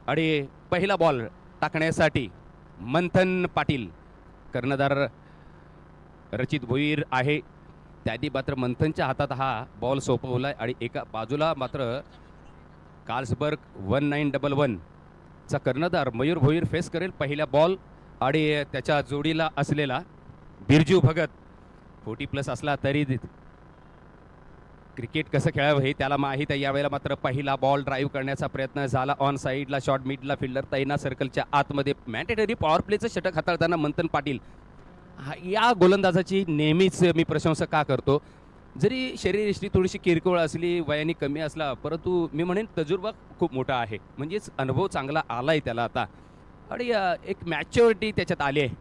आणि पहिला बॉल टाकण्यासाठी मंथन पाटील, कर्णधार रचित भोईर आहे, त्याने मात्र मंथनच्या हातात हा बॉल सोपवलाय आणि एका बाजूला मात्र कार्ल्सबर्ग 1911 चा कर्णधार मयूर भोईर फेस करेल पहिला बॉल आणि त्याच्या जोडीला असलेला बिरजू भगत 40+ असला तरी क्रिकेट कसं खेळावं हे त्याला माहीत आहे. यावेळेला मात्र पहिला बॉल ड्राईव्ह करण्याचा प्रयत्न झाला ऑन साईडला, शॉर्ट मिडला फिल्डर तैनात सर्कलच्या आतमध्ये. मॅन्डेटरी पॉवर प्लेचं षटक हाताळताना मंथन पाटील या गोलंदाजाची नेहमीच मी प्रशंसा का करतो. जरी शरीरयष्टी थोडीशी किरकोळ असली, वयाने कमी असला, परंतु मी म्हणेन तजुर्बा खूप मोठा आहे, म्हणजेच अनुभव चांगला आलाय त्याला आता आणि एक मॅच्युरिटी त्याच्यात आली आहे.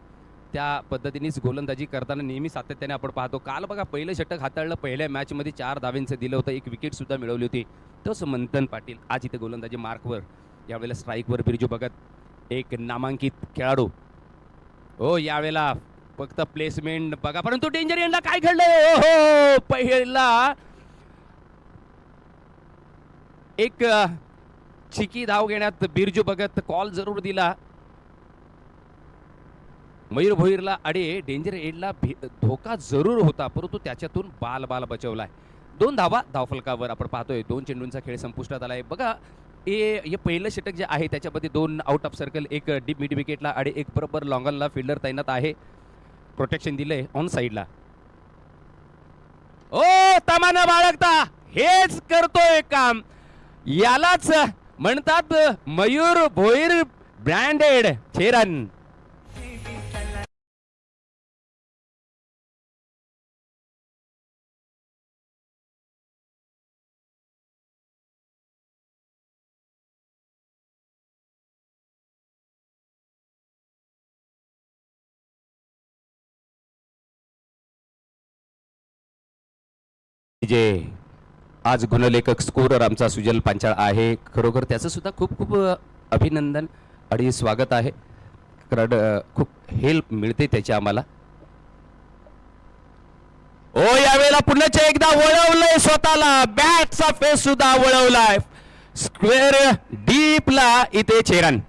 त्या पद्धतीनेच गोलंदाजी करताना नेहमी सातत्याने आपण पाहतो. काल बघा पहिलं षटक हाताळलं, पहिल्या मॅचमध्ये 4 धावांचं दिलं होतं, 1 विकेटसुद्धा मिळवली होती. तोच मंथन पाटील आज इथे गोलंदाजी मार्कवर, यावेळेला स्ट्राईकवर बिरजू भगत, एक नामांकित खेळाडू. हो यावेळेला फक्त प्लेसमेंट बघा, परंतु डेंजर एंडला काय घडलंय. हो पहिला एक चिकी धाव घेण्यात बिरजू भगत कॉल जरूर दिला मयूर भोईरला आणि डेंजर एंडला धोका जरूर होता, परंतु त्याच्यातून बाल बचावलाय. 2 धावा धावफलकावर आपण पाहतोय. 2 चेंडूंचा खेळ संपुष्टात आलाय. बघा हे पहिलं षटक जे आहे त्याच्यामध्ये 2 आउट ऑफ सर्कल, एक डीप मिड विकेटला आणि एक बरोबर लॉंगनला फिल्डर तैनात आहे, प्रोटेक्शन दिलंय ऑन साईडला. ओ तमाना बाळगता हेच करतोय काम, यालाच म्हणतात मयूर भोईर ब्रँडेड 6 रन. जे आज गुणलेखक स्कोरर आमचा सुजल पांचाळ आहे, खरोखर त्याचं सुद्धा खूप खूप अभिनंदन आणि स्वागत आहे, कारण खूप हेल्प मिळते त्याची आम्हाला. ओ यावेळेला पुन्हा एकदा वळवलंय स्वतःला, बॅटचा फेस सुद्धा वळवलाय स्क्वेअर डीपला, इथे 6 रन.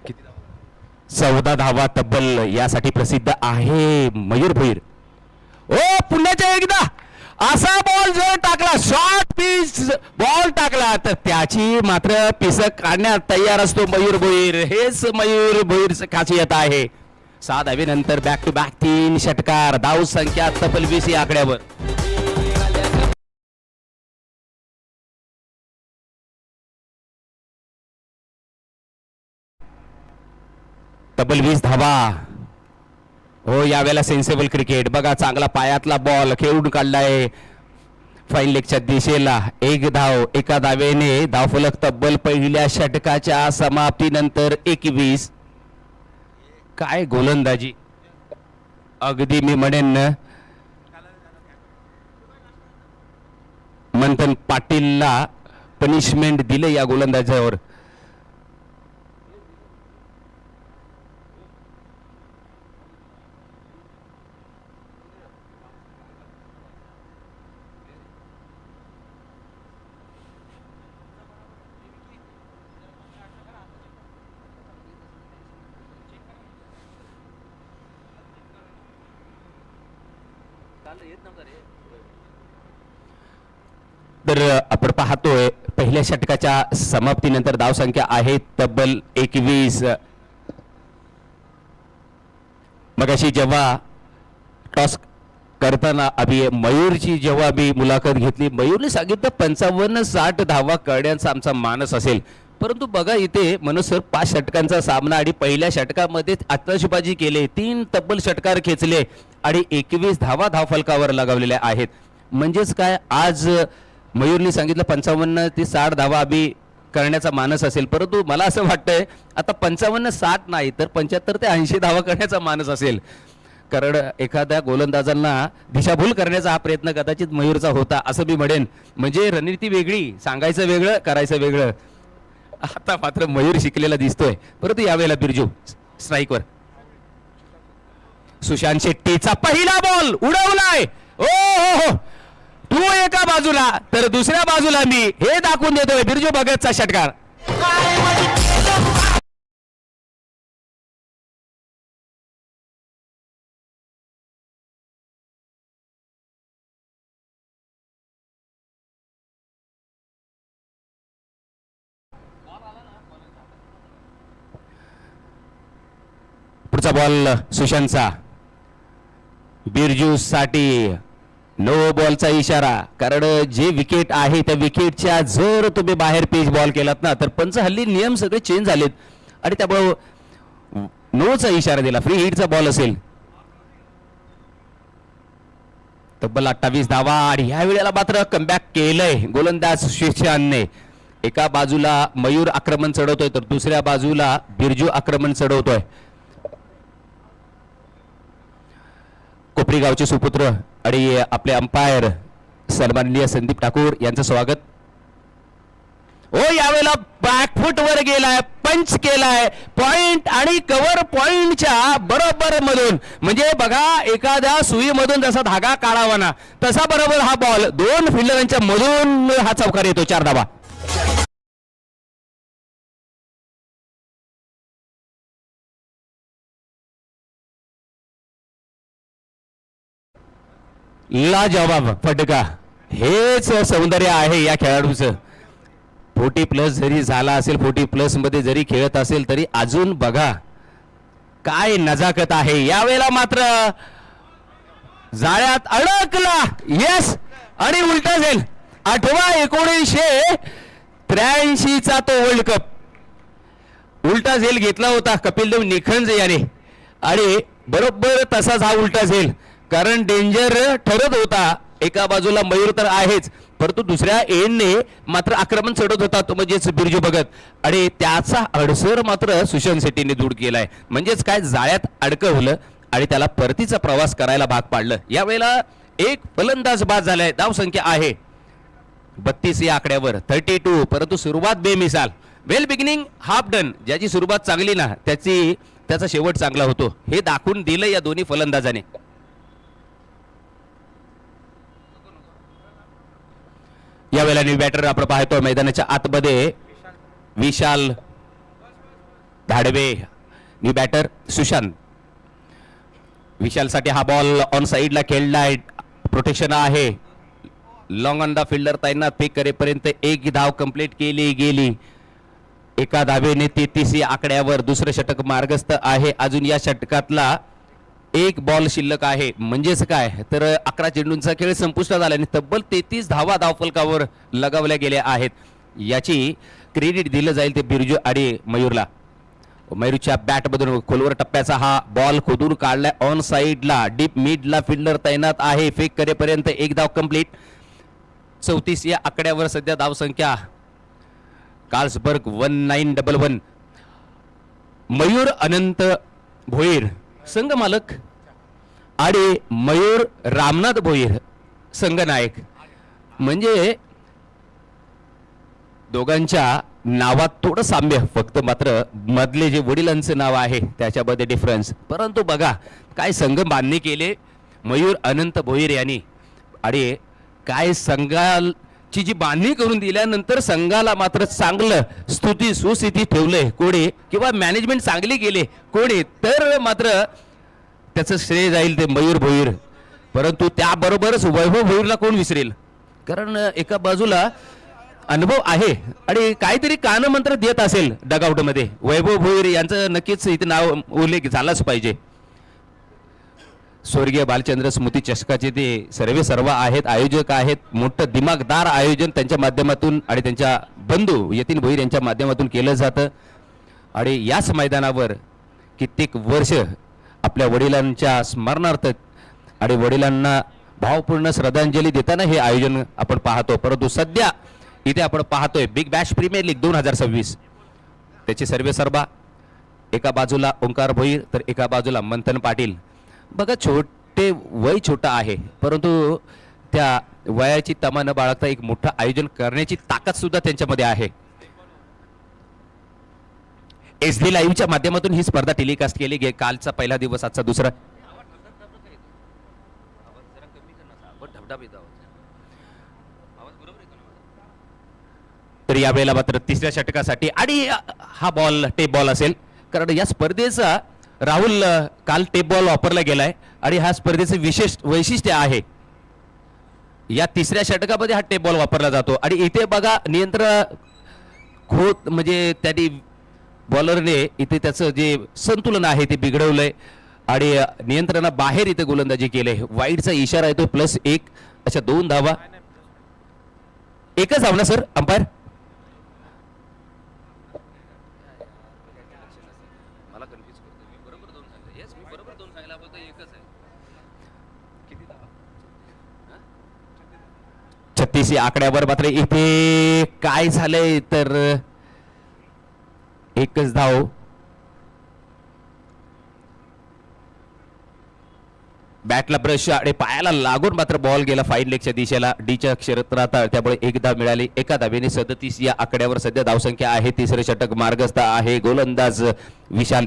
किती 14 धावा तब्बल यासाठी प्रसिद्ध आहे मयूर भोईर. ओ पुन्हा एकदा असा बॉल जर टाकला, शॉर्ट पिच बॉल टाकला तर त्याची मात्र पिसक काढण्यात तयार असतो मयूर भोईर. हेच मयूर भोईरचं खासियत आहे. 6 धावेनंतर बॅक टू बॅक 3 षटकार, धाव संख्या तब्बल 20 या आकड्यावर. तब्बल 20 धावा. हो यावेळेला सेन्सेबल क्रिकेट बघा, चांगला पायातला बॉल खेळून काढलाय फाईन लेगच्या दिशेला. 1 धाव, एका धावेने धावफलक तब्बल पहिल्या षटकाच्या समाप्तीनंतर 21. काय गोलंदाजी, अगदी मी म्हणेन मंथन पाटीलला पनिशमेंट दिले या गोलंदाजावर. तर आपण पाहतोय पहिल्या षटकाच्या समाप्तीनंतर धावसंख्या आहे तब्बल 21. मगाशी जेव्हा टॉस करताना अभि मयूरची जेव्हा मी मुलाखत घेतली, मयूरने सांगितलं 55-60 धावा करण्याचा आमचा मानस असेल, परंतु बघा इथे मनोज सर 5 षटकांचा सामना आणि पहिल्या षटकामध्ये आतषबाजी केले, 3 तब्बल षटकार खेचले आणि 21 धावा धावफलकावर लगावलेल्या आहेत. म्हणजेच काय, आज मयूरने सांगितलं 55 ते 60 धावा आम्ही करण्याचा मानस असेल, परंतु मला असं वाटतंय आता 55-60 नाही तर 75 ते 80 धावा करण्याचा मानस असेल. कारण एखाद्या गोलंदाजांना दिशाभूल करण्याचा हा प्रयत्न कदाचित मयूरचा होता असं मी म्हणेन. म्हणजे रणनीती वेगळी, सांगायचं वेगळं, करायचं वेगळं. आता मात्र मयूर शिकलेला दिसतोय. परंतु यावेळेला बिरजू स्ट्राईकवर. सुशांत शेट्टीचा पहिला बॉल उडवलाय. ओ हो हो, तू एका बाजूला तर दुसऱ्या बाजूला मी, हे दाखवून देतोय बिरजू भगतचा षटकार. पुढचा बॉल सुशांतचा. बिरजू साठी नो बॉलचा इशारा. कारण जे विकेट आहे त्या विकेटच्या जर तुम्ही बाहेर पेज बॉल केलात ना तर पंच हल्ली नियम सगळे चेंज झालेत आणि त्यामुळे नोचा इशारा दिला. फ्री हिटचा बॉल असेल. तब्बल 28 धावा आणि ह्या वेळेला मात्र कमबॅक केलंय गोलंदाज सुशांतने. एका बाजूला मयूर आक्रमण चढवतोय तर दुसऱ्या बाजूला बिरजू आक्रमण चढवतोय. कोपरी गावचे सुपुत्र आणि आपले अंपायर सन्माननीय संदीप ठाकूर यांचं स्वागत. ओ यावेळेला बॅकफुट वर गेलाय, पंच केलाय, पॉइंट आणि कव्हर पॉइंटच्या बरोबर मधून. म्हणजे बघा एखाद्या सुईमधून जसा धागा काढावा ना तसा बरोबर हा बॉल दोन फिल्डरांच्या मधून हा चौकार येतो. 4 धावा. लाजवाब फटका. हेच सौंदर्य आहे या खेळाडूचं. 40+ जरी झाला असेल, 40+ मध्ये जरी खेळत असेल तरी अजून बघा काय नजाकत आहे. यावेळेला मात्र जाळ्यात अडकला. येस आणि उलटा झेल. 8वा 1983 चा तो वर्ल्ड कप. उलटा झेल घेतला होता कपिलदेव निखंज याने आणि बरोबर तसाच हा उलटा झेल. कारण डेंजर ठरत होता. एका बाजूला मयूर तर आहेच परंतु दुसऱ्या एंडने मात्र आक्रमण चढत होता तो म्हणजेच बिरजू भगत आणि त्याचा अडसर मात्र सुशांत शेट्टीने दूर केलाय. म्हणजेच काय जाळ्यात अडकवलं आणि त्याला परतीचा प्रवास करायला भाग पाडलं. यावेळेला एक फलंदाज बाद झालाय. धावसंख्या आहे 32 या आकड्यावर 32. परंतु सुरुवात बेमिसाल. वेल बिगिनिंग हाफ डन. ज्याची सुरुवात चांगली ना त्याचा शेवट चांगला होतो हे दाखवून दिलं या दोन्ही फलंदाजाने. यावेळेला न्यू बॅटर आपण पाहतो मैदानाच्या आतमध्ये विशाल धाडवे. New batter Sushant. विशालसाठी हा बॉल ऑन साइडला खेळलाय. प्रोटेक्शन आहे. लॉंग ऑन द फिल्डर तैनात. पिक करेपर्यंत एक धाव कंप्लीट केली गेली. एका धावेने 33 या आकड्यावर दुसरं षटक मार्गस्थ आहे. अजून या षटकातला एक बॉल शिल्लक आहे. म्हणजेच काय तर 11 चेंडूंचा खेळ संपुष्टात आला आणि तब्बल 33 धावा धावफलकावर लगावल्या गेल्या आहेत. याची क्रेडिट दिलं जाईल ते बिरजू आणि मयूरला. मयूरच्या बॅट मधून खोलवर टप्प्याचा हा बॉल खोदून काढलाय. ऑन साइडला डीप मिडला फिल्डर तैनात आहे. फेक करेपर्यंत एक धाव कंप्लीट. 34 या आकड्यावर सध्या धावसंख्या. कार्ल्सबर्ग 1911. मयूर अनंत भोईर संघ मालक आणि मयूर रामनाथ भोईर संघनायक. म्हणजे दोघांच्या नावात थोडं साम्य फक्त मात्र मधले जे वडिलांचं नाव आहे त्याच्यामध्ये डिफरन्स. परंतु बघा काय संघ बांधणी केले मयूर अनंत भोईर यांनी आणि काय संघाची जी बांधणी करून दिल्यानंतर संघाला मात्र चांगलं स्तुती सुस्थिती ठेवले कोणी किंवा मॅनेजमेंट चांगली केले कोणी तर मात्र त्याचं श्रेय जाईल ते मयूर भोईर. परंतु त्याबरोबरच वैभव भोईरला कोण विसरेल. कारण एका बाजूला अनुभव आहे आणि काहीतरी कानमंत्र देत असेल डगआउट मध्ये. वैभव भोईर यांचं नक्कीच इथे नाव उल्लेख झालाच पाहिजे. स्वर्गीय बालचंद्र स्मृती चषकाचे ते सर्व आहेत. आयोजक आहेत. मोठं दिमागदार आयोजन त्यांच्या माध्यमातून आणि त्यांच्या बंधू यतीन भोईर यांच्या माध्यमातून केलं जातं आणि याच मैदानावर कित्येक वर्ष आपल्या वडिलांच्या स्मरणार्थ आणि वडिलांना भावपूर्ण श्रद्धांजली देताना हे आयोजन आपण पाहतो. परंतु सध्या इथे आपण पाहतोय बिग बॅश प्रीमियर लीग 2026 त्याचे सर्वेसर्वा. एका बाजूला ओंकार भोईर तर एका बाजूला मंथन पाटील. बघा छोटे वय छोटा आहे, परंतु त्या वयाची तमा न बाळगता एक मोठं आयोजन करण्याची ताकद सुद्धा त्यांच्यामध्ये आहे. एसडी लाईव्हच्या माध्यमातून ही स्पर्धा टेलिकास्ट केली गेली. कालचा पहिला दिवस, आजचा दुसरा. तर यावेळेला मात्र तिसऱ्या षटकासाठी आणि हा बॉल टेप बॉल असेल, कारण या स्पर्धेचा राहुल काल टेप बॉल वापरला गेलाय आणि हा स्पर्धेचे विशेष वैशिष्ट्य आहे. या तिसऱ्या षटकामध्ये हा टेप बॉल वापरला जातो आणि इथे बघा नियंत्रण खोत म्हणजे त्यांनी बॉलरने इथे त्याचं जे संतुलन आहे ते बिघडवलंय आणि नियंत्रणा बाहेर इथे गोलंदाजी केले. वाईडचा इशारा येतो +1. अशा 2 धावा. एकच धाव ना सर अंपायर? मला कन्फ्युज करतो. मी बरोबर 2 सांगितलं. येस मी बरोबर 2 सांगितलं, बोलतो एकच आहे. किती धावा? 36 या आकड्यावर मात्र इथे काय झालंय तर एकच धाव. बॅटला ब्रश आणि पायाला लागून मात्र बॉल गेला फाईन लेगच्या दिशेला. डीच्या क्षेत्रात, त्यामुळे एक धाव मिळाली. एका धावेने 37 या आकड्यावर सध्या धावसंख्या आहे. तिसरे षटक मार्गस्थ आहे. गोलंदाज विशाल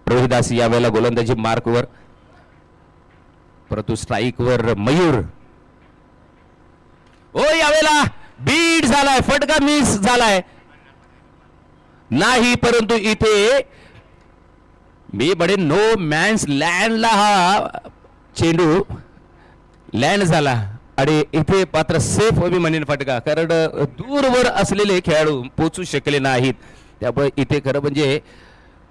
रोहिदास यावेळेला गोलंदाजी मार्कवर, परंतु स्ट्राईकवर मयूर. ओ यावेळेला बीट झालाय, फटका मिस झालाय नाही, परंतु इथे मी बडे नो मॅन्स लँडला हा चेंडू लँड झाला आणि इथे पात्र सेफ मी म्हणेन फटका, कारण दूरवर असलेले खेळाडू पोचू शकले नाहीत. त्यामुळे इथे खरं म्हणजे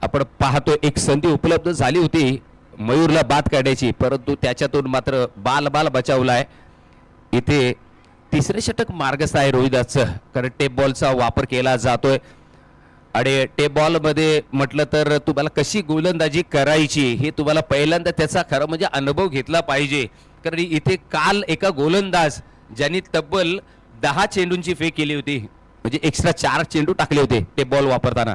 आपण पाहतो एक संधी उपलब्ध झाली होती मयूरला बाद काढायची, परंतु त्याच्यातून मात्र बाल बचावलाय. इथे तिसरे षटक मार्गस्थ आहे रोहिदासचं, कारण टेप बॉलचा वापर केला जातोय आणि टेप बॉल मध्ये म्हटलं तर तुम्हाला कशी गोलंदाजी करायची हे तुम्हाला पहिल्यांदा त्याचा खरं म्हणजे अनुभव घेतला पाहिजे. कारण इथे काल एका गोलंदाज ज्यांनी तब्बल 10 चेंडूंची फेक केली होती, म्हणजे एक्स्ट्रा 4 चेंडू टाकले होते टेप बॉल वापरताना,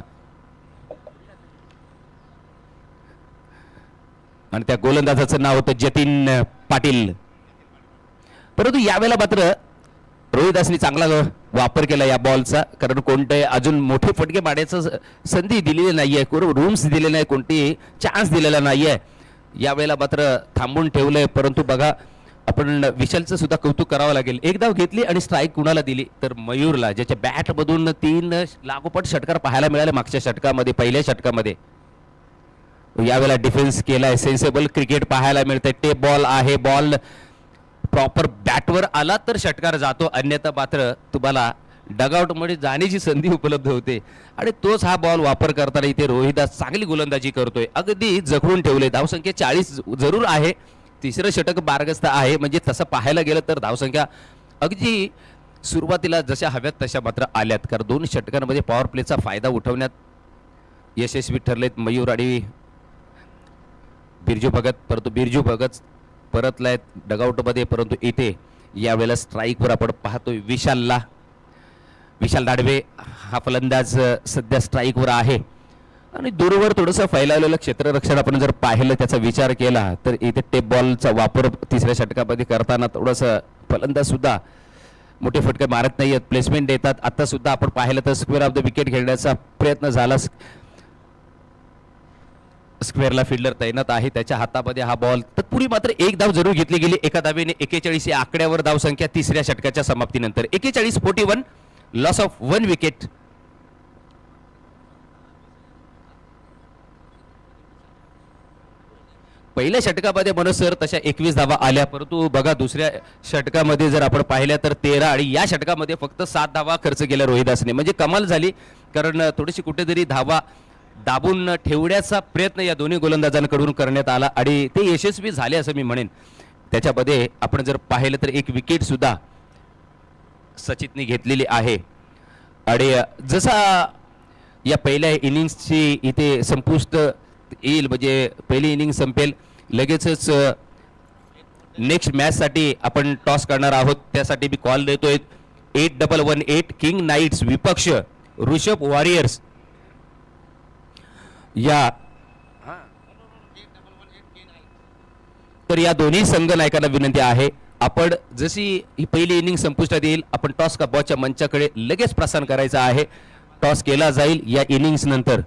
आणि त्या गोलंदाजाचं नाव होतं जतीन पाटील. परंतु यावेळेला मात्र रोहिदासनी चांगला वापर केला या बॉलचा, कारण कोणते अजून मोठे फटके मारण्याचं संधी दिलेली नाहीये, रूम्स दिले नाही, कोणती चान्स दिलेला नाहीये. यावेळेला मात्र थांबून ठेवलंय. परंतु बघा आपण विशालचं सुद्धा कौतुक करावं लागेल. एक धाव घेतली आणि स्ट्राईक कुणाला दिली तर मयूरला, ज्याच्या बॅट मधून 3 लागोपाठ षटकार पाहायला मिळाले मागच्या षटकामध्ये, पहिल्या षटकामध्ये. यावेळेला डिफेन्स केलाय, सेन्सेबल क्रिकेट पाहायला मिळतंय. टेप बॉल आहे, बॉल प्रॉपर बॅटवर आला तर षटकार जातो, अन्यथा मात्र तुम्हाला डगआउट मध्ये जाण्याची संधी उपलब्ध होते. आणि तोच हा बॉल वापर करताना इथे रोहिदास चांगली गोलंदाजी करतोय, अगदी जखडून ठेवले. धावसंख्या 40 जरूर आहे, तिसरं षटक मार्गस्थ आहे, म्हणजे तसं पाहायला गेलं तर धावसंख्या अगदी सुरुवातीला जशा हव्यात तशा मात्र आल्यात, कारण 2 षटकांमध्ये पॉवर प्लेचा फायदा उठवण्यात यशस्वी ठरलेत मयूर आणि बिरजू भगत. परंतु बिरजू भगत परतलाय डगआउट मध्ये, परंतु इथे यावेळेला स्ट्राईकवर आपण पाहतोय विशालला. विशाल दाडवे हा फलंदाज सध्या स्ट्राईकवर आहे आणि दूरवर थोडंसं फैलावलेलं क्षेत्ररक्षण आपण जर पाहिलं, त्याचा विचार केला तर इथे टेप बॉलचा वापर तिसऱ्या षटकामध्ये करताना थोडंसं फलंदाज सुद्धा मोठे फटके मारत नाहीयेत, प्लेसमेंट देतात. आता सुद्धा आपण पाहिलं तर स्क्वेअर ऑफ द विकेट खेळण्याचा प्रयत्न झाला, स्क्वेअरला फिल्डर तैनात आहे, त्याच्या हातामध्ये हा बॉल. तत्पूर्वी मात्र एक धाव जरूर घेतली गेली. एका धावेने 41 या आकड्यावर धावसंख्या तिसऱ्या षटकाच्या समाप्तीनंतर. 41-41, लॉस ऑफ 1 विकेट. पहिल्या षटकामध्ये मनोज सर तशा 21 धावा आल्या, परंतु बघा दुसऱ्या षटकामध्ये जर आपण पाहिल्या तर 13 आणि या षटकामध्ये फक्त 7 धावा खर्च केल्या रोहिदासने. म्हणजे कमाल झाली, कारण थोडीशी कुठेतरी धावा दाबून ठेवण्याचा प्रयत्न या दोन्ही गोलंदाजांकडून करण्यात आला आणि ते यशस्वी झाले असं मी म्हणेन. त्याच्यामध्ये आपण जर पाहिलं तर एक विकेट सुद्धा सचितने घेतलेली आहे. आणि जसा या पहिल्या इनिंग्सची इथे संपुष्ट येईल, म्हणजे पहिली इनिंग संपेल, लगेचच नेक्स्ट मॅच साठी आपण टॉस करणार आहोत. त्यासाठी मी कॉल देतोय 8118 किंग नाईट्स विपक्ष ऋषभ वॉरियर्स. या तर या दोन्ही संघ नायकांना विनंती आहे, आपण जशी ही पहिली इनिंग संपुष्टात येईल आपण टॉस का बॉलच्या मंचाकडे लगेच प्रस्थान करायचं आहे. टॉस केला जाईल या इनिंग्स नंतर.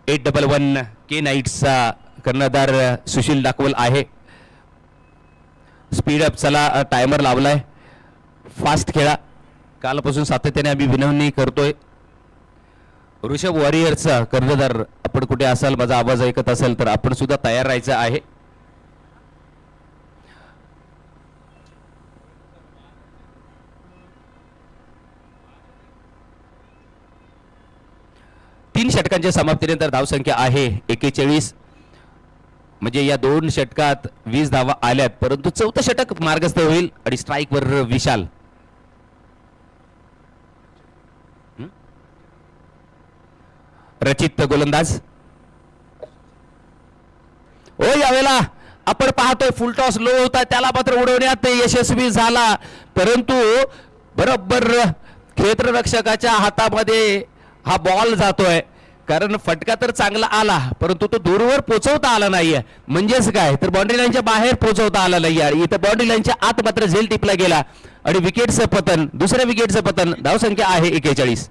811 के नाईट्सचा कर्णधार सुशील डाकवल आहे. स्पीड अप चला, टायमर लावलाय, फास्ट खेळा. कालपासून सातत्याने आम्ही विनवणी करतोय. ऋषभ वॉरियर्सचा कर्णधार, आपण कुठे असाल, माझा आवाज ऐकत असेल तर आपण सुद्धा तयार राहायचं आहे. तीन षटकांच्या समाप्तीनंतर धावसंख्या आहे 41. म्हणजे या दोन षटकात 20 धावा आल्यात, परंतु चौथं षटक मार्गस्थ होईल आणि स्ट्राईक वर विशाल. रचित गोलंदाज. ओ यावेळेला आपण पाहतोय फुल टॉस लो होता, त्याला मात्र उडवण्यात यशस्वी झाला, परंतु बरोबर क्षेत्ररक्षकाच्या हातामध्ये हा बॉल जातोय. कारण फटका तर चांगला आला, परंतु तो दूरवर पोहोचवता आला नाहीये. म्हणजेच काय तर बाउंड्री लाईनच्या बाहेर पोहोचवता आला नाही. इथं बाउंड्री लाईनच्या आत मात्र झेल टिपला गेला आणि विकेटचं पतन, दुसऱ्या विकेटचं पतन. धावसंख्या आहे 41.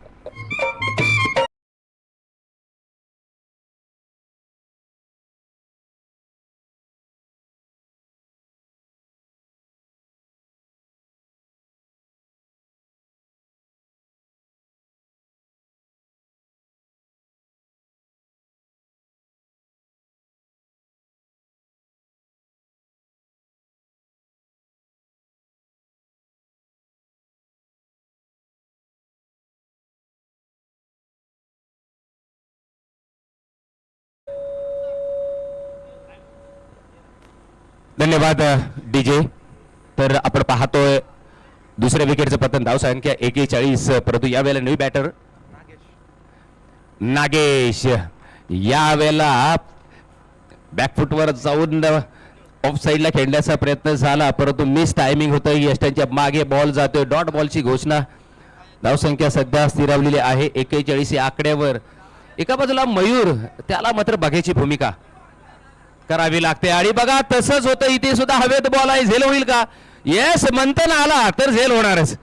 धन्यवाद डीजे. तर आपण पाहतोय दुसऱ्या विकेटचं पतन, धावसंख्या 41. परंतु यावेळेला नवी बॅटर नागेश यावेळेला बॅकफुटवर जाऊन ऑफ साईडला खेळण्याचा प्रयत्न झाला, परंतु मिस टायमिंग होतं. यष्टांच्या मागे बॉल जातोय. डॉट बॉलची घोषणा. धावसंख्या सध्या स्थिरावलेली आहे 41 या आकड्यावर. एका बाजूला मयूर, त्याला मात्र बघायची भूमिका करावी लागते आणि बघा तसंच होतं. इथे सुद्धा हवेत बॉल आहे, झेल होईल का? येस, मंथन आला तर झेल होणारच.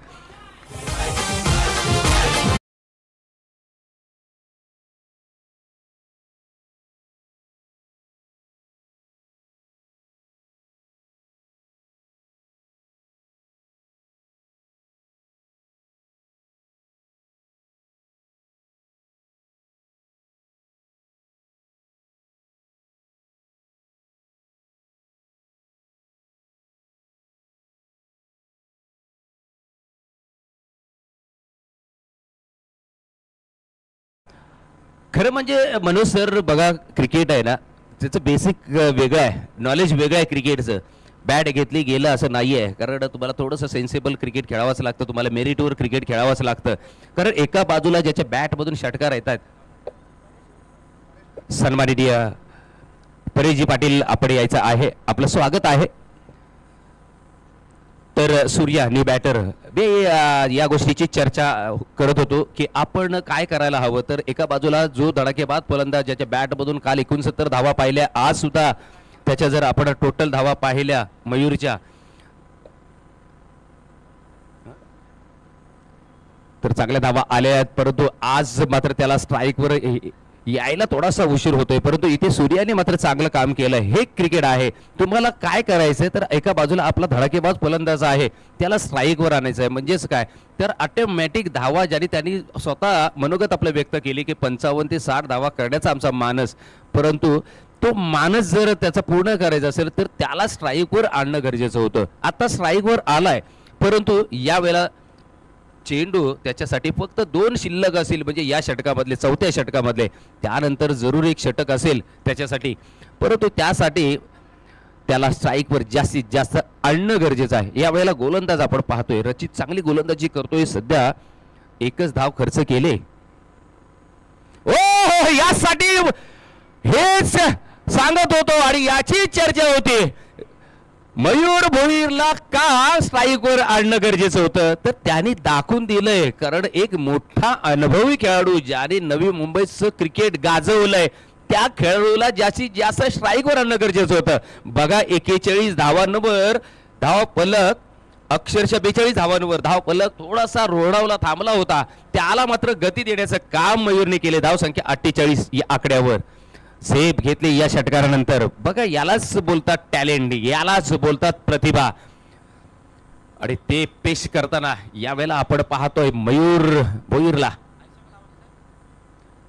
खरं म्हणजे मनोज सर बघा, क्रिकेट आहे ना त्याचं बेसिक वेगळं आहे, नॉलेज वेगळं आहे क्रिकेटचं. बॅट घेतली गेलं असं नाही आहे, कारण तुम्हाला थोडंसं सेन्सिबल क्रिकेट खेळावंच लागतं, तुम्हाला मेरिटवर क्रिकेट खेळावंच लागतं. कारण एका बाजूला ज्याच्या बॅटमधून षटकार येतात, सन्माननीय परेशजी पाटील आपण यायचं आहे, आपलं स्वागत आहे. तर सूर्या न्यू बॅटर, मी या गोष्टीची चर्चा करत होतो की आपण काय करायला हवं. तर एका बाजूला जो धडाकेबाद फलंदाज ज्याच्या बॅटमधून काल 69 धावा पाहिल्या, आज सुद्धा त्याच्या जर आपण टोटल धावा पाहिल्या मयूरच्या, तर चांगल्या धावा आल्या आहेत, परंतु आज मात्र त्याला स्ट्राईकवर यायला थोडासा उशीर होतोय. परंतु इथे सूर्याने मात्र चांगलं काम केलं. हे क्रिकेट आहे. तुम्हाला काय करायचंय तर एका बाजूला आपला धडाकेबाज फलंदाज आहे, त्याला स्ट्राईकवर आणायचं आहे. म्हणजेच काय तर ऑटोमॅटिक धावा ज्याने त्यांनी स्वतः मनोगत आपलं व्यक्त केली की 55 ते 60 धावा करण्याचा आमचा मानस, परंतु तो मानस जर त्याचा पूर्ण करायचा असेल तर त्याला स्ट्राईकवर आणणं गरजेचं होतं. आता स्ट्राईकवर आलाय, परंतु यावेळेला चेंडू त्याच्यासाठी फक्त 2 शिल्लक असेल, म्हणजे या षटकामधले, चौथ्या षटकामधले. त्यानंतर जरूर एक षटक असेल त्याच्यासाठी, परंतु त्यासाठी त्याला स्ट्राईकवर जास्तीत जास्त आणणं गरजेचं आहे. यावेळेला गोलंदाज आपण पाहतोय, रचित चांगली गोलंदाजी करतोय. सध्या एकच धाव खर्च केले. ओ यासाठी हेच सांगत होतो आणि याची चर्चा होती. मयूर भोईरला का स्ट्राईकवर आणणं गरजेचं होतं तर त्यांनी दाखवून दिलंय, कारण एक मोठा अनुभवी खेळाडू ज्याने नवी मुंबईचं क्रिकेट गाजवलंय त्या खेळाडूला जास्तीत जास्त स्ट्राईकवर आणणं गरजेचं होतं. बघा 41 धावांवर धाव फलक, अक्षरशः 42 धावांवर धाव फलक थोडासा रोडावला थांबला होता, त्याला मात्र गती देण्याचं काम मयूरने केले. धाव संख्या 48 या आकड्यावर सेफ घेतली या षटकारानंतर. बघा यालाच बोलतात टॅलेंट, यालाच बोलतात प्रतिभा, आणि ते पेश करताना यावेळेला आपण पाहतोय मयूर भोईरला.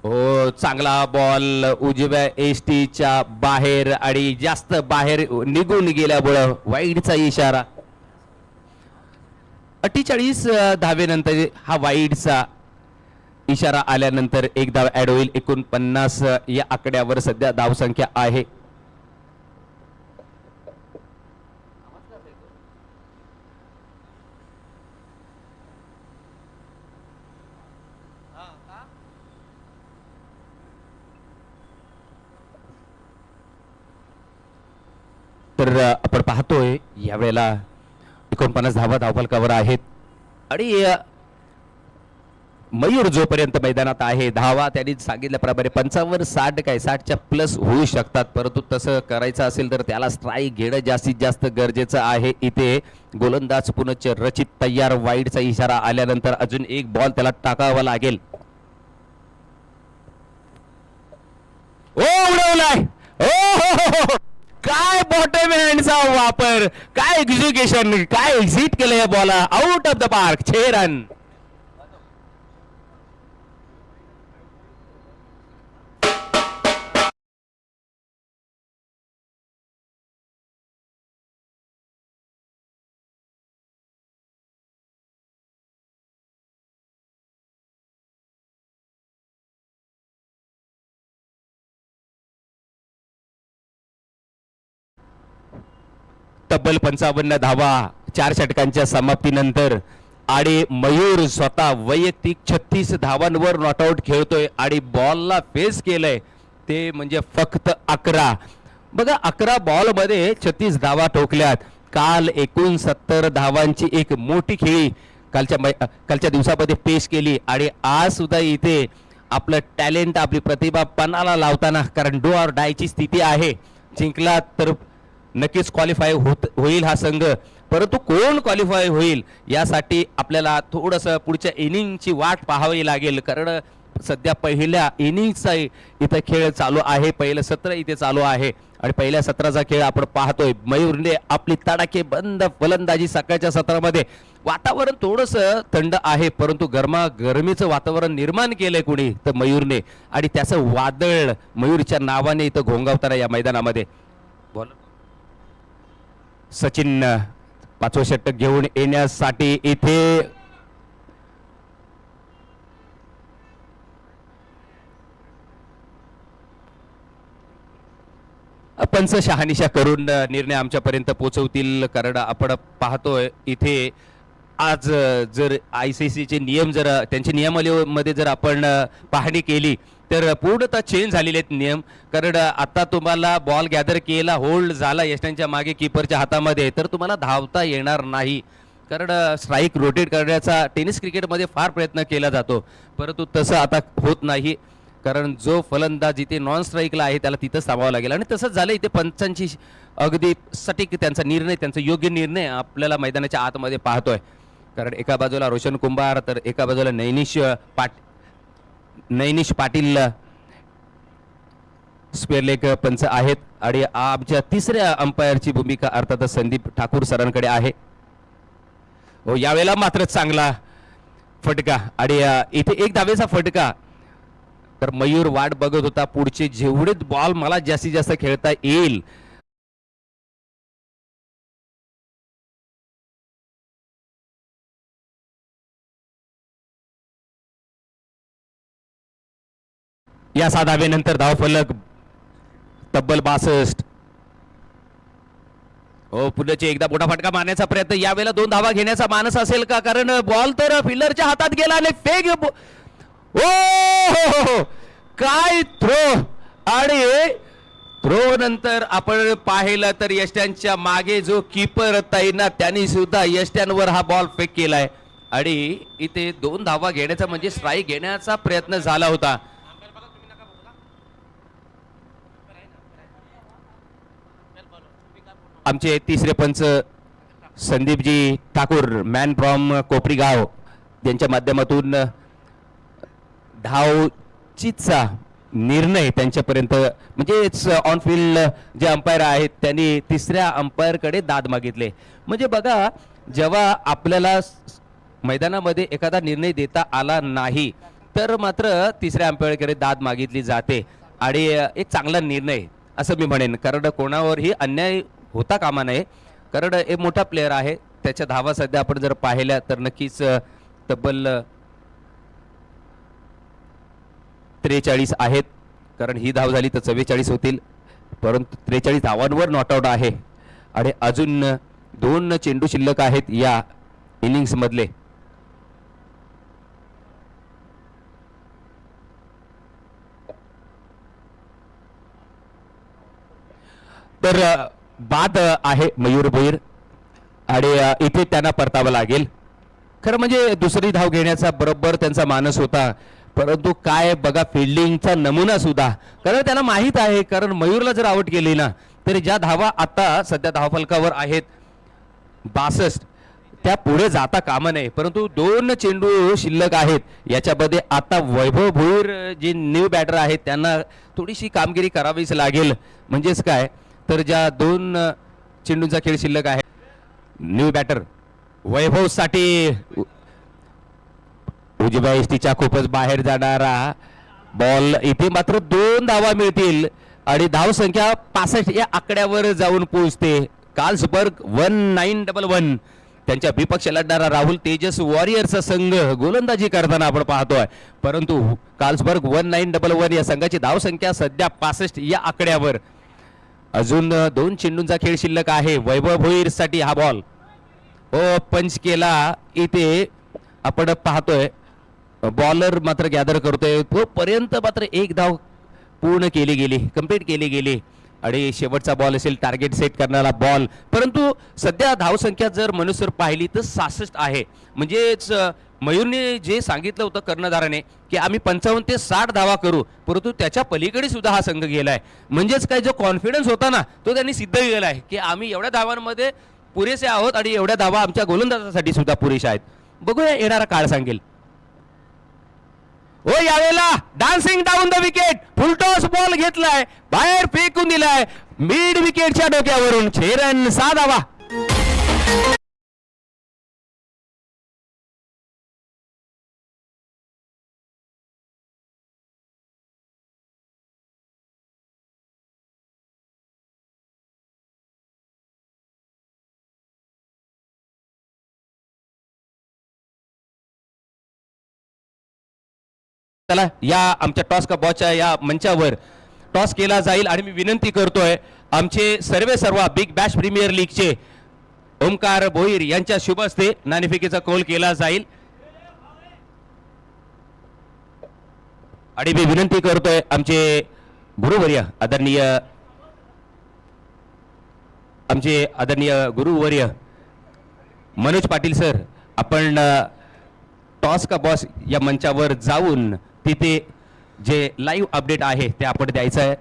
हो, चांगला बॉल उजव्या एसटीच्या बाहेर आणि जास्त बाहेर निघून गेल्यामुळे वाईडचा इशारा. 48 धावेनंतर हा वाईडचा इशारा आल्यानंतर एक धाव ऍड होईल. 49 या आकड्यावर सध्या धावसंख्या आहे. तर आपण पाहतोय यावेळेला 49 धावा धावफलकावर आहेत आणि मयूर जोपर्यंत मैदानात आहे धावा त्यांनी सांगितल्याप्रमाणे 55 60 काय 60च्या प्लस होऊ शकतात, परंतु तसं करायचं असेल तर त्याला स्ट्राईक घेणं जास्तीत जास्त गरजेचं आहे. इथे गोलंदाज पुनश्च रचित तयार. वाईडचा इशारा आल्यानंतर अजून एक बॉल त्याला टाकावा लागेल. ओ उडवलाय, ओ काय बॉटम हँडचा वापर, काय एक्झिक्युशन, काय एक्झिट केलं या ball, out of the park, 6 run. तब्बल 55 धावा 4 षटकांच्या समाप्तीनंतर आणि मयूर स्वतः वैयक्तिक 36 धावांवर नॉट आउट खेळतोय आणि बॉलला फेस केलंय ते म्हणजे फक्त 11. बघा 11 बॉल मध्ये 36 धावा ठोकल्यात. काल 69 धावांची एक मोठी खेळी कालच्या दिवसामध्ये पेश केली आणि आज सुद्धा इथे आपलं टॅलेंट, आपली प्रतिभा पणाला लावताना, कारण डू ऑर डायची स्थिती आहे. जिंकला तर नक्कीच क्वालिफाय होईल हा संघ, परंतु कोण क्वालिफाय होईल यासाठी आपल्याला थोडंसं पुढच्या इनिंगची वाट पाहावी लागेल, कारण सध्या पहिल्या इनिंगचा इथं खेळ चालू आहे. पहिलं सत्र इथे चालू आहे आणि पहिल्या सत्राचा खेळ आपण पाहतोय. मयूरने आपली तडाखे बंद फलंदाजी सकाळच्या सत्रामध्ये, वातावरण थोडंसं थंड आहे परंतु गरमीचं वातावरण निर्माण केलंय कुणी तर मयूरने, आणि त्याचं वादळ मयूरच्या नावाने इथं घोंगावताना या मैदानामध्ये. सचिन 5वं षटक घेऊन येण्यासाठी इथे पंच शहानिशा करून निर्णय आमच्यापर्यंत पोहोचवतील, कारण आपण पाहतोय इथे आज जर ICCचे नियम जर त्यांच्या नियमावलीमध्ये जर आपण पाहणी केली तर पूर्णतः चेंज झालेले आहेत नियम. कारण आता तुम्हाला बॉल गॅदर केला, होल्ड झाला यष्टांच्या मागे कीपरच्या हातामध्ये, तर तुम्हाला धावता येणार नाही, कारण स्ट्राईक रोटेट करण्याचा टेनिस क्रिकेटमध्ये फार प्रयत्न केला जातो, परंतु तसं आता होत नाही, कारण जो फलंदाज इथे नॉन स्ट्राईकला आहे त्याला तिथंच थांबावं लागेल. आणि तसंच झालं इथे पंचांची अगदी सटीक त्यांचा निर्णय, त्यांचा योग्य निर्णय आपल्याला मैदानाच्या आतमध्ये पाहतोय. कारण एका बाजूला रोशन कुंभार तर एका बाजूला नैनिश पाटील स्क्वेअर लेग पंच आहेत आणि आमच्या तिसऱ्या अंपायरची भूमिका अर्थातच संदीप ठाकूर सरांकडे आहे. हो, यावेळेला मात्र चांगला फटका आणि इथे एक धावेचा फटका. तर मयूर वाट बघत होता पुढचे जेवढे बॉल मला जास्तीत जास्त खेळता येईल. या 6 धावेनंतर धावफलक तब्बल 62. हो, पुढचे एकदा मोठा फटका मारण्याचा प्रयत्न, यावेळेला 2 धावा घेण्याचा मानस असेल का, कारण बॉल तर फिल्डरच्या हातात गेला आणि फेक. ओ हो, काय थ्रो, आणि थ्रो नंतर आपण पाहिलं तर यष्ट्यांच्या मागे जो कीपर तैनात त्यांनी सुद्धा यष्ट्यांवर हा बॉल फेक केलाय आणि इथे 2 धावा घेण्याचा म्हणजे स्ट्राईक घेण्याचा प्रयत्न झाला होता. आमचे तिसरे पंच संदीपजी ठाकूर मॅन फ्रॉम कोपरीगाव यांच्या माध्यमातून धावचीचा निर्णय त्यांच्यापर्यंत म्हणजेच ऑन फील्ड जे अंपायर आहेत त्यांनी तिसऱ्या अंपायरकडे दाद मागितले. म्हणजे बघा जेव्हा आपल्याला मैदानामध्ये एखादा निर्णय देता आला नाही तर मात्र तिसऱ्या अंपायरकडे दाद मागितली जाते आणि एक चांगला निर्णय असं मी म्हणेन. कारण कोणावरही अन्याय होता कामा नये. कारण एक मोठा प्लेअर आहे त्याच्या धावा सध्या आपण जर पाहिल्या तर नक्कीच तब्बल 43 आहेत. कारण ही धाव झाली तर 44 होतील परंतु 43 धावांवर नॉट आउट आहे आणि अजून 2 चेंडू शिल्लक आहेत या इनिंग्स मधले. तर बाद आहे मयूर भोईर आणि इथे त्यांना परतावं लागेल. खरं म्हणजे दुसरी धाव घेण्याचा बरोबर त्यांचा मानस होता परंतु काय बघा फिल्डिंगचा नमुना सुद्धा. कारण त्यांना माहित आहे कारण मयूरला जर आउट केली ना तर ज्या धावा आता सध्या धावफलकावर आहेत 62 त्या पुढे जाता कामा नये. परंतु 2 चेंडू शिल्लक आहेत याच्यामध्ये आता वैभव भोईर जे न्यू बॅटर आहेत त्यांना थोडीशी कामगिरी करावीच लागेल. म्हणजेच काय तर ज्या 2 चेंडूंचा खेळ शिल्लक आहे न्यू बॅटर वैभव साठी उजव्या इष्टीच्या खूपच बाहेर जाणारा बॉल. इथे मात्र 2 धावा मिळतील आणि धाव संख्या 65 या आकड्यावर जाऊन पोहोचते. कार्ल्सबर्ग 1911 त्यांच्या विपक्ष लढणारा राहुल तेजस वॉरियर्सचा संघ गोलंदाजी करताना आपण पाहतोय. परंतु कार्ल्सबर्ग 1911 या संघाची धाव संख्या सध्या 65 या आकड्यावर. अजून 2 चेंडूंचा खेळ शिल्लक आहे. वैभव भोईर साठी हा बॉल पंच केला. इथे आपण पाहतोय बॉलर मात्र गॅदर करतोय तोपर्यंत मात्र 1 धाव पूर्ण केली गेली कंप्लीट केली गेली आणि शेवटचा बॉल असेल टार्गेट सेट करणारा बॉल. परंतु सध्या धाव संख्या जर मनुष्य पाहिली तर 66 आहे. म्हणजेच मयूरने जे सांगितलं होतं कर्णधाराने की आम्ही 55 ते 60 धावा करू परंतु त्याच्या पलीकडे सुद्धा हा संघ गेलाय. म्हणजेच काय जो कॉन्फिडन्स होता ना तो त्यांनी सिद्ध केला आहे की आम्ही एवढ्या धावांमध्ये पुरेसे आहोत आणि एवढ्या धावा आमच्या गोलंदाजासाठी सुद्धा पुरेशा आहेत. बघूया येणारा काळ सांगेल. हो यावेळेला dancing down the wicket full toss ball घेतलाय बाहेर फेकून दिलाय मिड विकेटच्या डोक्यावरून 6 रन 6 धावा. चला या आमच्या टॉस का बॉचच्या या मंचावर टॉस केला जाईल आणि मी विनंती करतोय आमचे सर्व बिग बॅश प्रीमियर लीगचे ओमकार भोईर यांच्या शुभ हस्ते नाणेफेकीचा कौल केला जाईल. आणि मी विनंती करतोय आमचे गुरुवर्य आदरणीय गुरुवर्य मनोज पाटील सर आपण टॉस का बॉस या मंचावर जाऊन तिथे जे लाईव्ह अपडेट आहे ते आपण द्यायचं आहे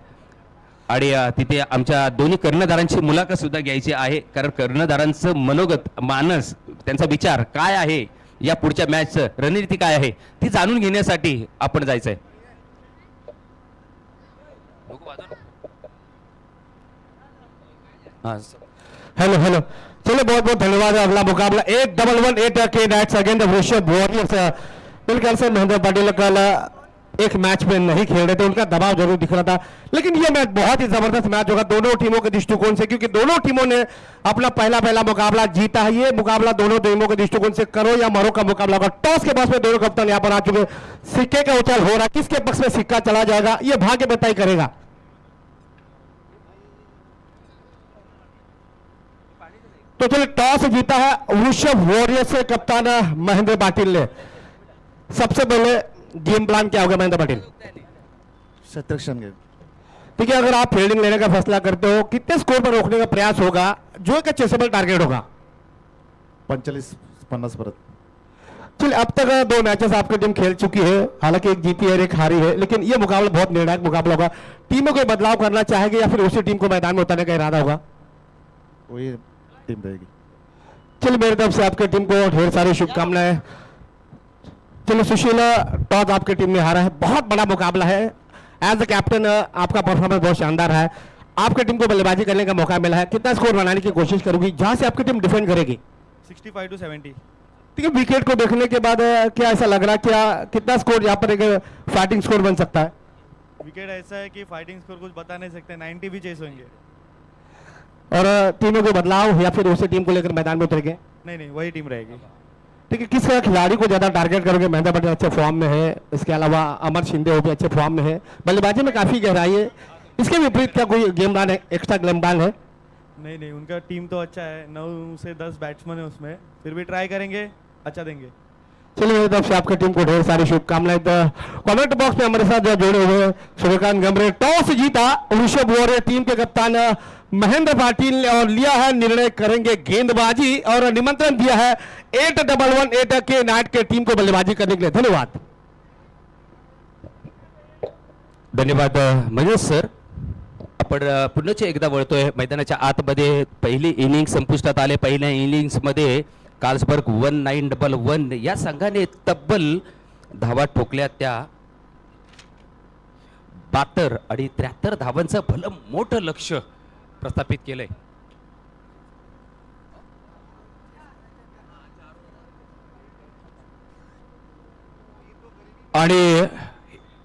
आणि तिथे आमच्या दोन्ही कर्णधारांची मुलाखत सुद्धा घ्यायची आहे. कारण कर्णधारांचं मनोगत मानस त्यांचा विचार काय आहे या पुढच्या मॅचचं रणनीती काय आहे ती जाणून घेण्यासाठी आपण जायचंय. हेलो हेलो चलिए बहुत बहुत धन्यवाद. अगला मुकाबला 1-1-1 के नाइट्स अगेंस्ट वृषभ वॉरियर्स. मेरे ख्याल से महेंद्र पाटिल कल एक मैच में नहीं खेल रहे थे उनका दबाव जरूर दिख रहा था लेकिन ये मैच बहुत ही जबरदस्त मैच होगा दोनों टीमों के दृष्टिकोण से क्योंकि दोनों टीमों ने अपना पहला मुकाबला जीता है. ये मुकाबला दोनों टीमों के दृष्टिकोण से करो या मरो का मुकाबला होगा. टॉस के बाद में दोनों कप्तान यहाँ पर आ चुके. सिक्के का उछाल हो रहा किसके पक्ष में सिक्का चला जाएगा ये भाग्य बताई करेगा. तो चलिए टॉस जीता है वृषभ वॉरियर्स से कप्तान महेंद्र पाटिल ने. सबसे पहले गेम प्लान क्या होगा महेंद्र पाटिल. शतरक्षण ठीक है, अगर आप फील्डिंग लेने का फैसला करते हो, कितने स्कोर पर रोकने का प्रयास होगा जो एक चेसेबल टारगेट होगा? 45-50 परत. चलिए, अब तक 2 मैचेस आपकी टीम खेल चुकी है, हालांकि एक जीती है और एक हारी है, लेकिन ये मुकाबला बहुत निर्णायक मुकाबला होगा. टीम में कोई बदलाव करना चाहेगी या फिर उसी टीम को मैदान में उतारने का इरादा होगा? वही टीम रहेगी. चलिए, मेरी तरफ से आपकी टीम को ढेर सारी शुभकामनाएं. चलो सुशील, टॉस आपकी टीम ने हारा है, बहुत बड़ा मुकाबला है. एज अ कैप्टन आपका परफॉर्मेंस बहुत शानदार है. आपकी टीम को बल्लेबाजी करने का मौका मिला है, कितना स्कोर बनाने की कोशिश करोगी जहां से आपकी टीम डिफेंड करेगी? 65-70. ठीक है, विकेट को देखने के बाद क्या ऐसा लग रहा है, क्या कितना स्कोर यहाँ पर एक फाइटिंग स्कोर बन सकता है? विकेट ऐसा है कि फाइटिंग स्कोर कुछ बता नहीं सकते, 90 भी चेस होंगे. और टीमों के बदलाव या फिर उसी टीम को लेकर मैदान में उतरेंगे? नहीं, वही टीम रहेगी. ठीक है, किस खिलाड़ी को ज्यादा टारगेट करोगे? महेंद्र पटेल अच्छे फॉर्म में है, इसके अलावा अमर शिंदे वो भी अच्छे फॉर्म में है, बल्लेबाजी में काफी गहराई है. इसके विपरीत क्या कोई गेम प्लान है, एक्स्ट्रा गेम प्लान है? नहीं, उनका टीम तो अच्छा है, 9 से 10 बैट्समैन है उसमें, फिर भी ट्राई करेंगे, अच्छा देंगे. चलिए, मेरी तरफ से आपकी टीम को ढेर सारी शुभकामनाएं. कमेंट बॉक्स में हमारे साथ जो जुड़े हुए हैं, सूर्यकांत गमरे, टॉस जीता ऋषभ वॉरियर टीम के कप्तान महेंद्र पाटिल ने और लिया है निर्णय, करेंगे गेंदबाजी और निमंत्रण दिया है 8-1-1 के नाइट के टीम को बल्लेबाजी करने के लिए. धन्यवाद. धन्यवाद महेश सर. आपण पुन्हा एकदा वळतोय मैदानाच्या आतमध्ये. पहिली इनिंग संपुष्टात आले. पहिल्या इनिंग्समध्ये कार्ल्सबर्ग 1911 या संघाने तब्बल धावा ठोकल्या, त्या 72 आणि 73 धावांचं भलं मोठं लक्ष प्रस्थापित केलंय. आणि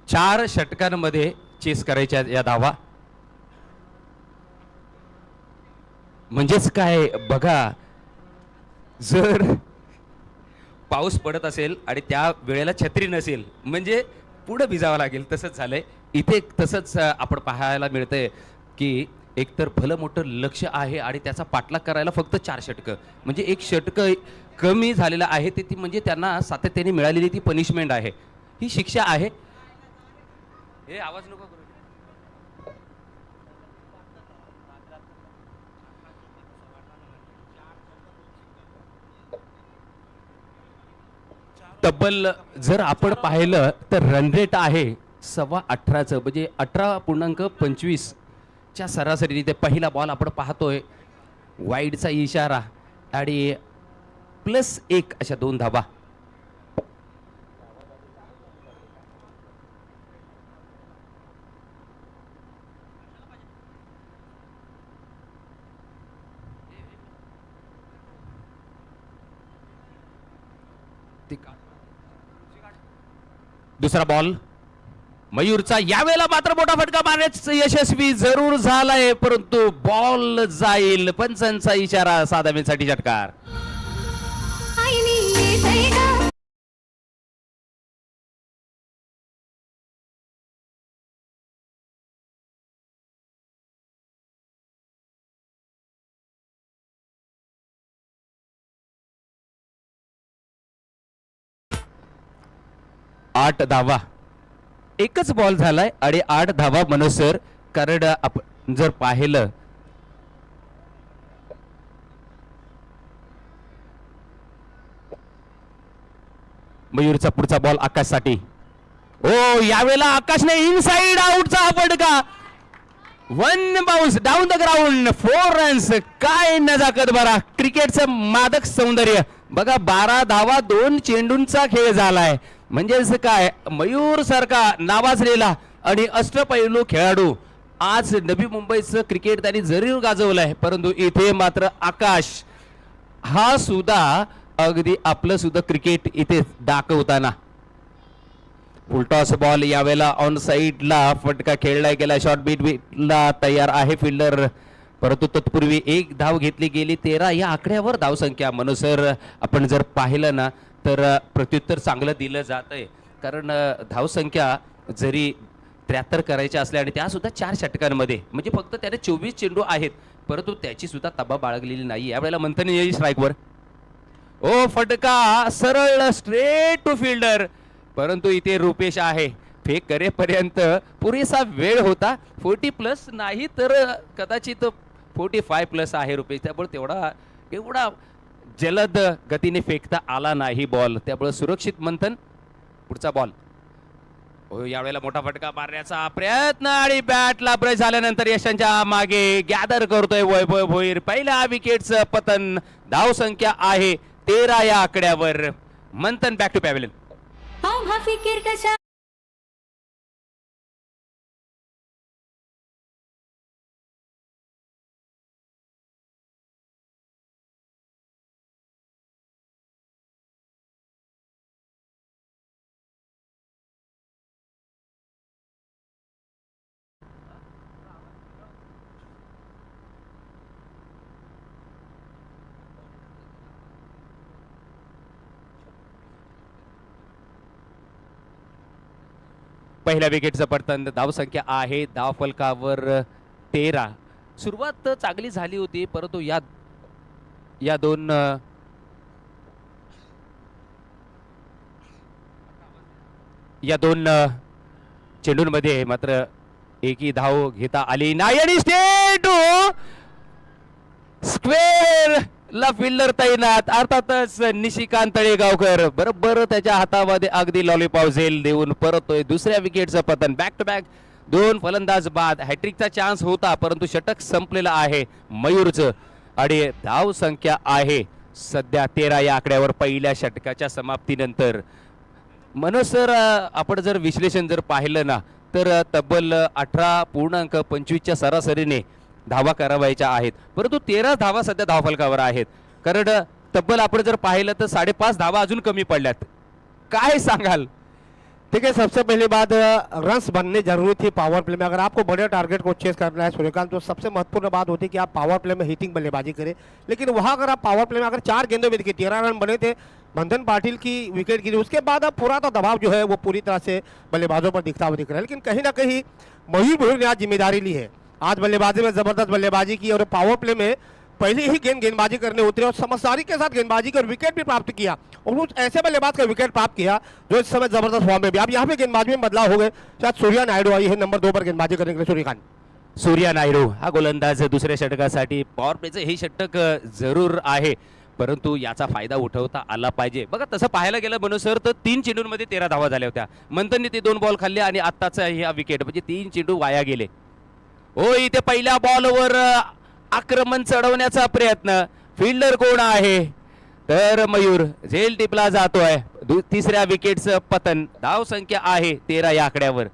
4 षटकांमध्ये चेस करायच्या या धावा. म्हणजेच काय बघा, जर पाऊस पडत असेल आणि त्या वेळेला छत्री नसेल म्हणजे पुढे भिजावं लागेल, तसंच झालंय इथे. तसंच आपण पाहायला मिळतंय की एकतर भलं मोठं लक्ष आहे आणि त्याचा पाठलाग करायला फक्त 4 षटकं, म्हणजे एक षटकं कमी झालेलं आहे. ते ती म्हणजे त्यांना सातत्याने मिळालेली ती पनिशमेंट आहे, ही शिक्षा आहे. हे आवाज नको करू. तब्बल जर आपण पाहिलं तर रन रेट आहे 18.25, म्हणजे 18.25 च्या सरासरी. ते पहिला बॉल आपण पाहतोय, वाईडचा इशारा आणि +1 अशा 2 धावा. दुसरा बॉल मयूरचा, यावेळेला मात्र मोठा फटका मारण्यास यशस्वी जरूर झालाय, परंतु बॉल जाईल. पंचांचा इशारा, साधामीसाठी षटकार. आठ धावा, एकच बॉल झालाय आणि 8 धावा मनोज सर. कारण आपण जर पाहिलं मयूरचा पुढचा बॉल आकाशसाठी. ओ, यावेळेला आकाशने इनसाइड आउटचा हा फटका. 1 bounce down the ground, 4 runs. काय नजाकत बरा, क्रिकेटचं मादक सौंदर्य बघा. 12 धावा 2 चेंडूंचा खेळ झालाय. म्हणजेच काय, मयूर सारखा नावाजलेला आणि अष्टपैलू खेळाडू आज नवी मुंबईचं क्रिकेट त्यांनी जरूर गाजवलंय, परंतु इथे मात्र आकाश हा सुद्धा अगदी आपलं सुद्धा क्रिकेट इथे दाखवताना. फुलटॉस बॉल यावेळेला ऑन साइडला फटका खेळला गेला. शॉर्ट बीटला तयार आहे फिल्डर, परंतु तत्पूर्वी 1 धाव घेतली गेली. 13 या आकड्यावर धावसंख्या. मनोज सर, आपण जर पाहिलं ना तर प्रत्युत्तर चांगलं दिलं जात आहे. कारण धावसंख्या जरी 73 करायच्या असल्या आणि त्या सुद्धा 4 षटकांमध्ये, म्हणजे फक्त त्याने 24 चेंडू आहेत, परंतु त्याची सुद्धा तबा बाळगलेली नाही. यावेळेला मंथन येईल स्ट्राईकवर. ओ, फटका सरळ स्ट्रेट टू फिल्डर, परंतु इथे रुपेश आहे फेक करेपर्यंत पुरेसा वेळ होता. 40+ नाही तर कदाचित 45+ आहे रुपेश. त्यामुळे एवढा जलद गतीने फेकता आला नाही बॉल. त्यामुळे सुरक्षित मंथन. पुढचा बॉल. हो, यावेळेला मोठा फटका मारण्याचा प्रयत्न आणि बॅटला ब्रश झाल्यानंतर यशांच्या मागे गॅदर करतोय वैभव भोईर. पहिल्या विकेटचं पतन. धाव संख्या आहे 13 या आकड्यावर. मंथन बॅक टू पॅव्हलियन. हा फिकीर कशा पहिल्या विकेटचं पडतन. धाव संख्या आहे धाव फलकावर 13. सुरुवात चांगली झाली होती परंतु या दोन चेंडूंमध्ये मात्र एकही धाव घेता आली नाही आणि स्टेट स्क्वेअर ला फिल्डर तैनात. अर्थातच निशिकांत तळेगावकर बरोबर त्याच्या हातामध्ये अगदी लॉलीपॉप झेल देऊन परतोय. दुसऱ्या विकेटचं पतन. बॅक टू बॅक 2 फलंदाज बाद. हॅट्रिकचा चान्स होता परंतु षटक संपलेलं आहे मयूरचं आणि धाव संख्या आहे सध्या 13 या आकड्यावर पहिल्या षटकाच्या समाप्तीनंतर. मनोज सर, आपण जर विश्लेषण जर पाहिलं ना तर तब्बल 18.25च्या सरासरीने धावा करावायच्या आहेत परंतु 13 धावा सध्या धावफलकावर आहेत. कारण तब्बल आपण जर पाहिलं तर 5.5 धावा अजून कमी पडल्यात. काय सांगाल? ठीक है, सबसे पहली बात रन्स बनने जरूरी थी पावर प्ले में. अगर आपको बड़े टारगेट को चेस करना है सूर्यकांत तो सबसे महत्वपूर्ण बात होती है कि आप पावर प्ले में हिटिंग बल्लेबाजी करें. लेकिन वहां अगर आप पावर प्ले में अगर 4 गेंदों में देखिए 13 रन बने थे, मंथन पाटिल की विकेट गिरी, उसके बाद अब पूरा तो दबाव जो है वो पूरी तरह से बल्लेबाजों पर दिखता हुआ दिख रहा है. लेकिन कहीं ना कहीं मयूर भोईर ने आज जिम्मेदारी ली है. आज बल्लेबाजी में जबरदस्त बल्लेबाजी की और पावर प्ले में पहले ही गेंदबाजी करने उतरे और समझदारी के साथ गेंदबाजी कर विकेट भी प्राप्त किया और उस ऐसे बल्लेबाज का विकेट प्राप्त किया जो इस समय जबरदस्त फॉर्म में भी. अब यहाँ पे गेंदबाजी में बदलाव हो गए. शायद सूर्या नायडू आई है नंबर 2 पर गेंदबाजी करने के लिए. सूर्यकांत सूर्या नायडू हा गोलंदाज दुसऱ्या षटकासाठी. पॉवर प्लेचं हे षटक जरूर आहे परंतु याचा फायदा उठवता आला पाहिजे. बघा तसं पाहायला गेलं म्हणून सर तर 3 चेंडूंमध्ये 13 धावा झाल्या होत्या. मंथनने ते 2 बॉल खाल्ले आणि आत्ताचा हा विकेट म्हणजे 3 चेंडू वाया गेले. हो, इथे पहिल्या बॉलवर आक्रमण चढवण्याचा प्रयत्न. फिल्डर कोण आहे तर मयूर. झेल टिपला जातोय. तिसऱ्या विकेटचं पतन. धाव संख्या आहे 13 या आकड्यावर.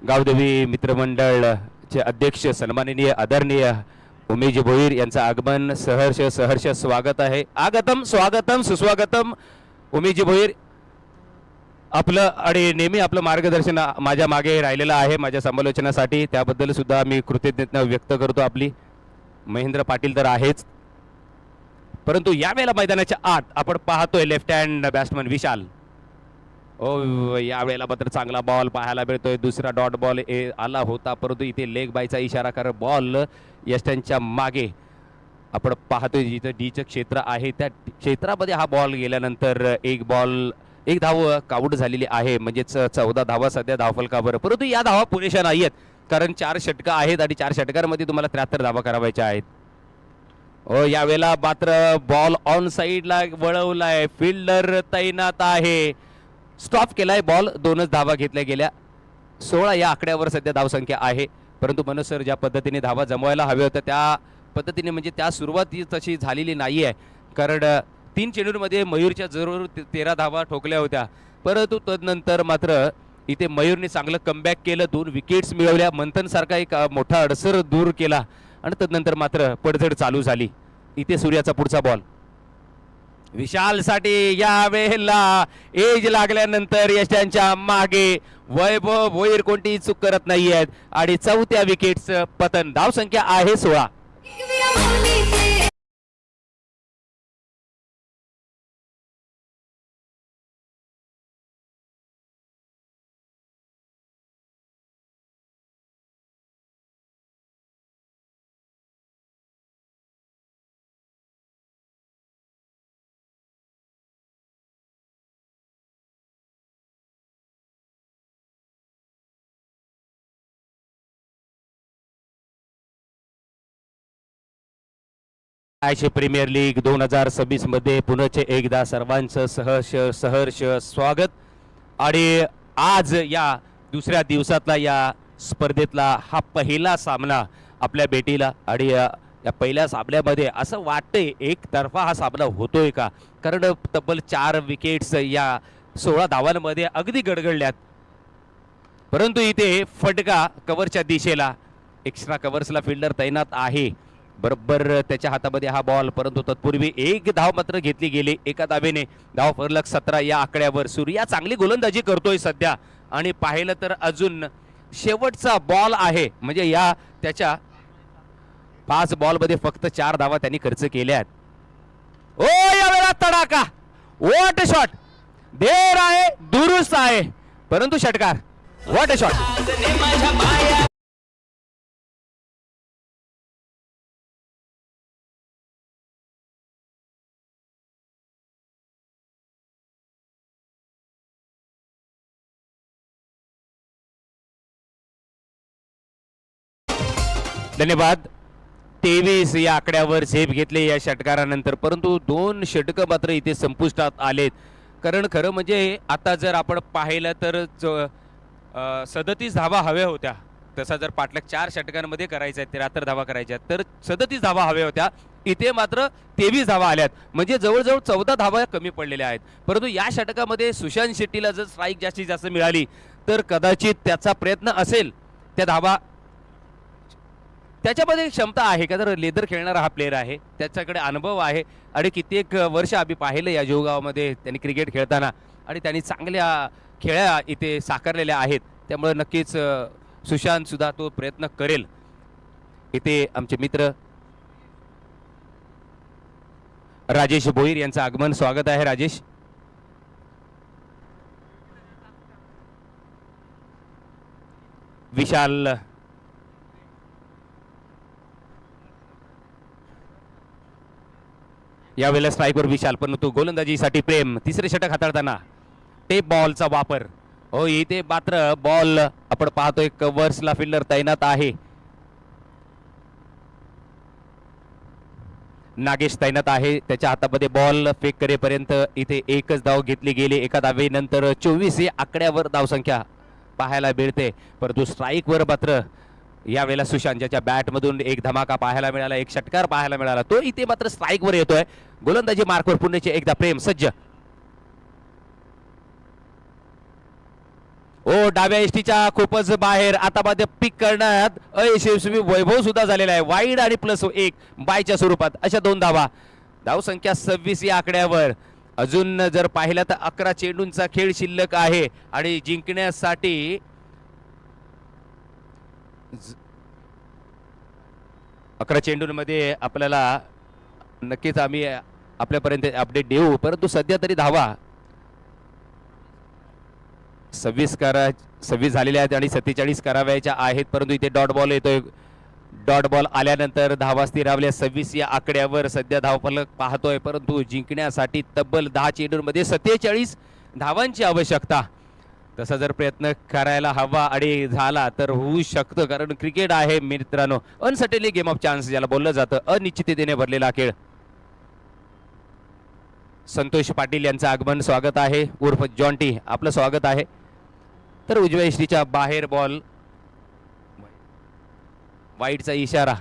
गावदेवी मित्रमंडळचे अध्यक्ष सन्माननीय आदरणीय उमेश भोईर यांचं आगमन सहर्ष स्वागत आहे. आगतम स्वागतम सुस्वागतम. उमेश भोईर आपलं आणि नेहमी आपलं मार्गदर्शन माझ्या मागे राहिलेलं आहे माझ्या समालोचनासाठी. त्याबद्दल सुद्धा मी कृतज्ञता व्यक्त करतो आपली. महेंद्र पाटील तर आहेच परंतु यावेळेला मैदानाच्या आत आपण पाहतोय लेफ्ट हँड बॅट्समन विशाल. ओ, यावेळेला मात्र चांगला बॉल पाहायला मिळतोय. दुसरा डॉट बॉल आला होता परंतु इथे लेग बायचा इशारा कर बॉल यष्टांच्या मागे आपण पाहतोय. जिथं डीचं क्षेत्र आहे त्या क्षेत्रामध्ये हा बॉल गेल्यानंतर एक धाव काउंट झालेली आहे. म्हणजेच 14 धावा सध्या धावफलकावर. परंतु या धावा पुरेशा नाही आहेत कारण 4 षटकं आहेत आणि 4 षटकांमध्ये तुम्हाला 73 धावा करावायच्या आहेत. हो, यावेळेला मात्र बॉल ऑन साईडला वळवलाय. फिल्डर तैनात आहे. स्टॉप केलाय बॉल. 2च धावा घेतल्या गेल्या. 16 या आकड्यावर सध्या धावसंख्या आहे. परंतु मनोज सर ज्या पद्धतीने धावा जमवायला हव्या होत्या त्या पद्धतीने म्हणजे त्या सुरुवाती तशी झालेली नाही आहे. कारण 3 चेंडूंमध्ये मयूरच्या जरूर 13 धावा ठोकल्या होत्या परंतु तदनंतर मात्र इथे मयूरने चांगलं कमबॅक केलं. 2 विकेट्स मिळवल्या. मंथन सारखा एक मोठा अडसर दूर केला आणि तदनंतर मात्र पडझड चालू झाली. इथे सूर्याचा पुढचा बॉल. विशालसाठी या वेळेला एज लागल्यानंतर यशांच्या मागे वैभव भोईर कोणतीही चूक करत नाहीयेत आणि चौथ्या विकेटचं पतन. धावसंख्या आहे 16. आयशी प्रीमियर लीग 2026 मध्ये पुनचे एकदा सर्वांचं सहर्ष स्वागत. आणि आज या दुसऱ्या दिवसातला या स्पर्धेतला हा पहिला सामना आपल्या भेटीला आणि या पहिल्या सामन्यामध्ये असं वाटतंय एकतर्फा हा सामना होतोय का, कारण तब्बल 4 विकेट्स या 16 धावांमध्ये अगदी गडगडल्यात. परंतु इथे फटका कव्हरच्या दिशेला, एक्स्ट्रा कव्हर्सला फिल्डर तैनात आहे, बरोबर त्याच्या हातामध्ये हा बॉल. परंतु तत्पूर्वी एक धाव मात्र घेतली गेली एका धावेने. धाव फरक 17 या आकड्यावर. सूर्या चांगली गोलंदाजी करतोय सध्या आणि पाहिलं तर अजून शेवटचा बॉल आहे, म्हणजे या त्याच्या 5 बॉलमध्ये फक्त 4 धावा त्यांनी खर्च केल्यात. ओ यावेळेला तडाका, वॉट अ शॉट, देर आहे, दुरुस्त आहे, परंतु षटकार. What a shot. धन्यवाद. 23 या आकड्यावर झेप घेतले या षटकारानंतर, परंतु 2 षटकं मात्र इथे संपुष्टात आलेत. कारण खरं म्हणजे आता जर आपण पाहिलं तर 37 धावा हव्या होत्या. तसा जर पाठलाग 4 षटकांमध्ये करायचा आहे, 73 धावा करायच्या तर 37 धावा हव्या होत्या. इथे मात्र 23 धावा आल्यात, म्हणजे जवळजवळ 14 धावा कमी पडलेल्या आहेत. परंतु या षटकामध्ये सुशांत शेट्टीला जर स्ट्राईक जास्तीत जास्त मिळाली तर कदाचित त्याचा प्रयत्न असेल, त्या धावा त्याच्यामध्ये क्षमता आहे का, तर लेदर खेळणारा हा प्लेअर आहे, त्याच्याकडे अनुभव आहे आणि कित्येक वर्ष आम्ही पाहिलं या जोगावमध्ये त्यांनी क्रिकेट खेळताना आणि त्यांनी चांगल्या खेळ्या इथे साकारलेल्या आहेत. त्यामुळे नक्कीच सुशांत सुद्धा तो प्रयत्न करेल. इथे आमचे मित्र राजेश भोईर यांचं आगमन. स्वागत आहे राजेश. विशाल यावेळेला स्ट्राईकवर विशाल, परंतु गोलंदाजीसाठी प्रेम. तिसरे षटक हाताळताना टेप बॉलचा वापर. हो, इथे मात्र बॉल आपण पाहतोय कव्हर्सला फिल्डर तैनात आहे. नागेश तैनात आहे, त्याच्या हातामध्ये बॉल फेक करेपर्यंत इथे एकच धाव घेतली गेली. एका धावेनंतर 24 या आकड्यावर धावसंख्या पाहायला मिळते. परंतु स्ट्राईकवर मात्र यावेळेला सुशांत, ज्याच्या बॅटमधून एक धमाका पाहायला मिळाला, एक षटकार पाहायला मिळाला, तो इथे मात्र स्ट्राईकवर येतोय. गोलंदाजी मार्कवर पुण्याचे एकदा प्रेम सज्ज. ओ डाव्या एसटीच्या खूपच बाहेर, आता मध्ये पिक करण्यात अयशस्वी वैभव सुद्धा झालेला आहे. वाईड आणि +1 बायच्या स्वरूपात अशा 2 धावा. धावसंख्या 26 या आकड्यावर. अजून जर पाहिलं तर 11 चेंडूंचा खेळ शिल्लक आहे आणि जिंकण्यासाठी 11 चेंडूंमध्ये आपल्याला नक्कीच आम्ही आपल्यापर्यंत अपडेट देऊ, परंतु सध्या तरी धावा 26 झालेल्या आहेत आणि 47 करावयाच्या आहेत. परंतु इथे डॉट बॉल येतोय. डॉट बॉल आल्यानंतर धावा स्थिरावल्या 26 या आकड्यावर. सध्या धावफलक पाहतोय, परंतु जिंकण्यासाठी तब्बल 10 चेंडूंमध्ये 47 धावांची आवश्यकता. तसा जर प्रयत्न करायला हवा आणि झाला तर होऊ शकतं, कारण क्रिकेट आहे मित्रांनो, अनसर्टेनली गेम ऑफ चान्स ज्याला बोललं जातं, अनिश्चिततेने भरलेला खेळ. संतोष पाटील यांचं आगमन. स्वागत आहे उर्फ जॉन्टी, आपलं स्वागत आहे. तर उजव्या यष्टीच्या बाहेर बॉल, वाईडचा इशारा.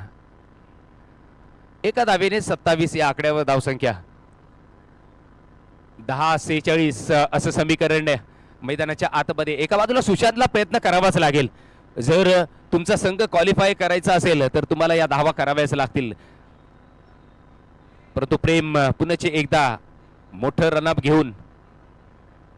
एका धावेने 27 या आकड्यावर धावसंख्या. 10-46 असं समीकरण मैदानाच्या आतमध्ये. एका बाजूला सुशांतला प्रयत्न करावाच लागेल. जर तुमचा संघ क्वालिफाय करायचा असेल तर तुम्हाला या धावा कराव्याच लागतील. परंतु प्रेम पुन्हा एकदा मोठं रनअप घेऊन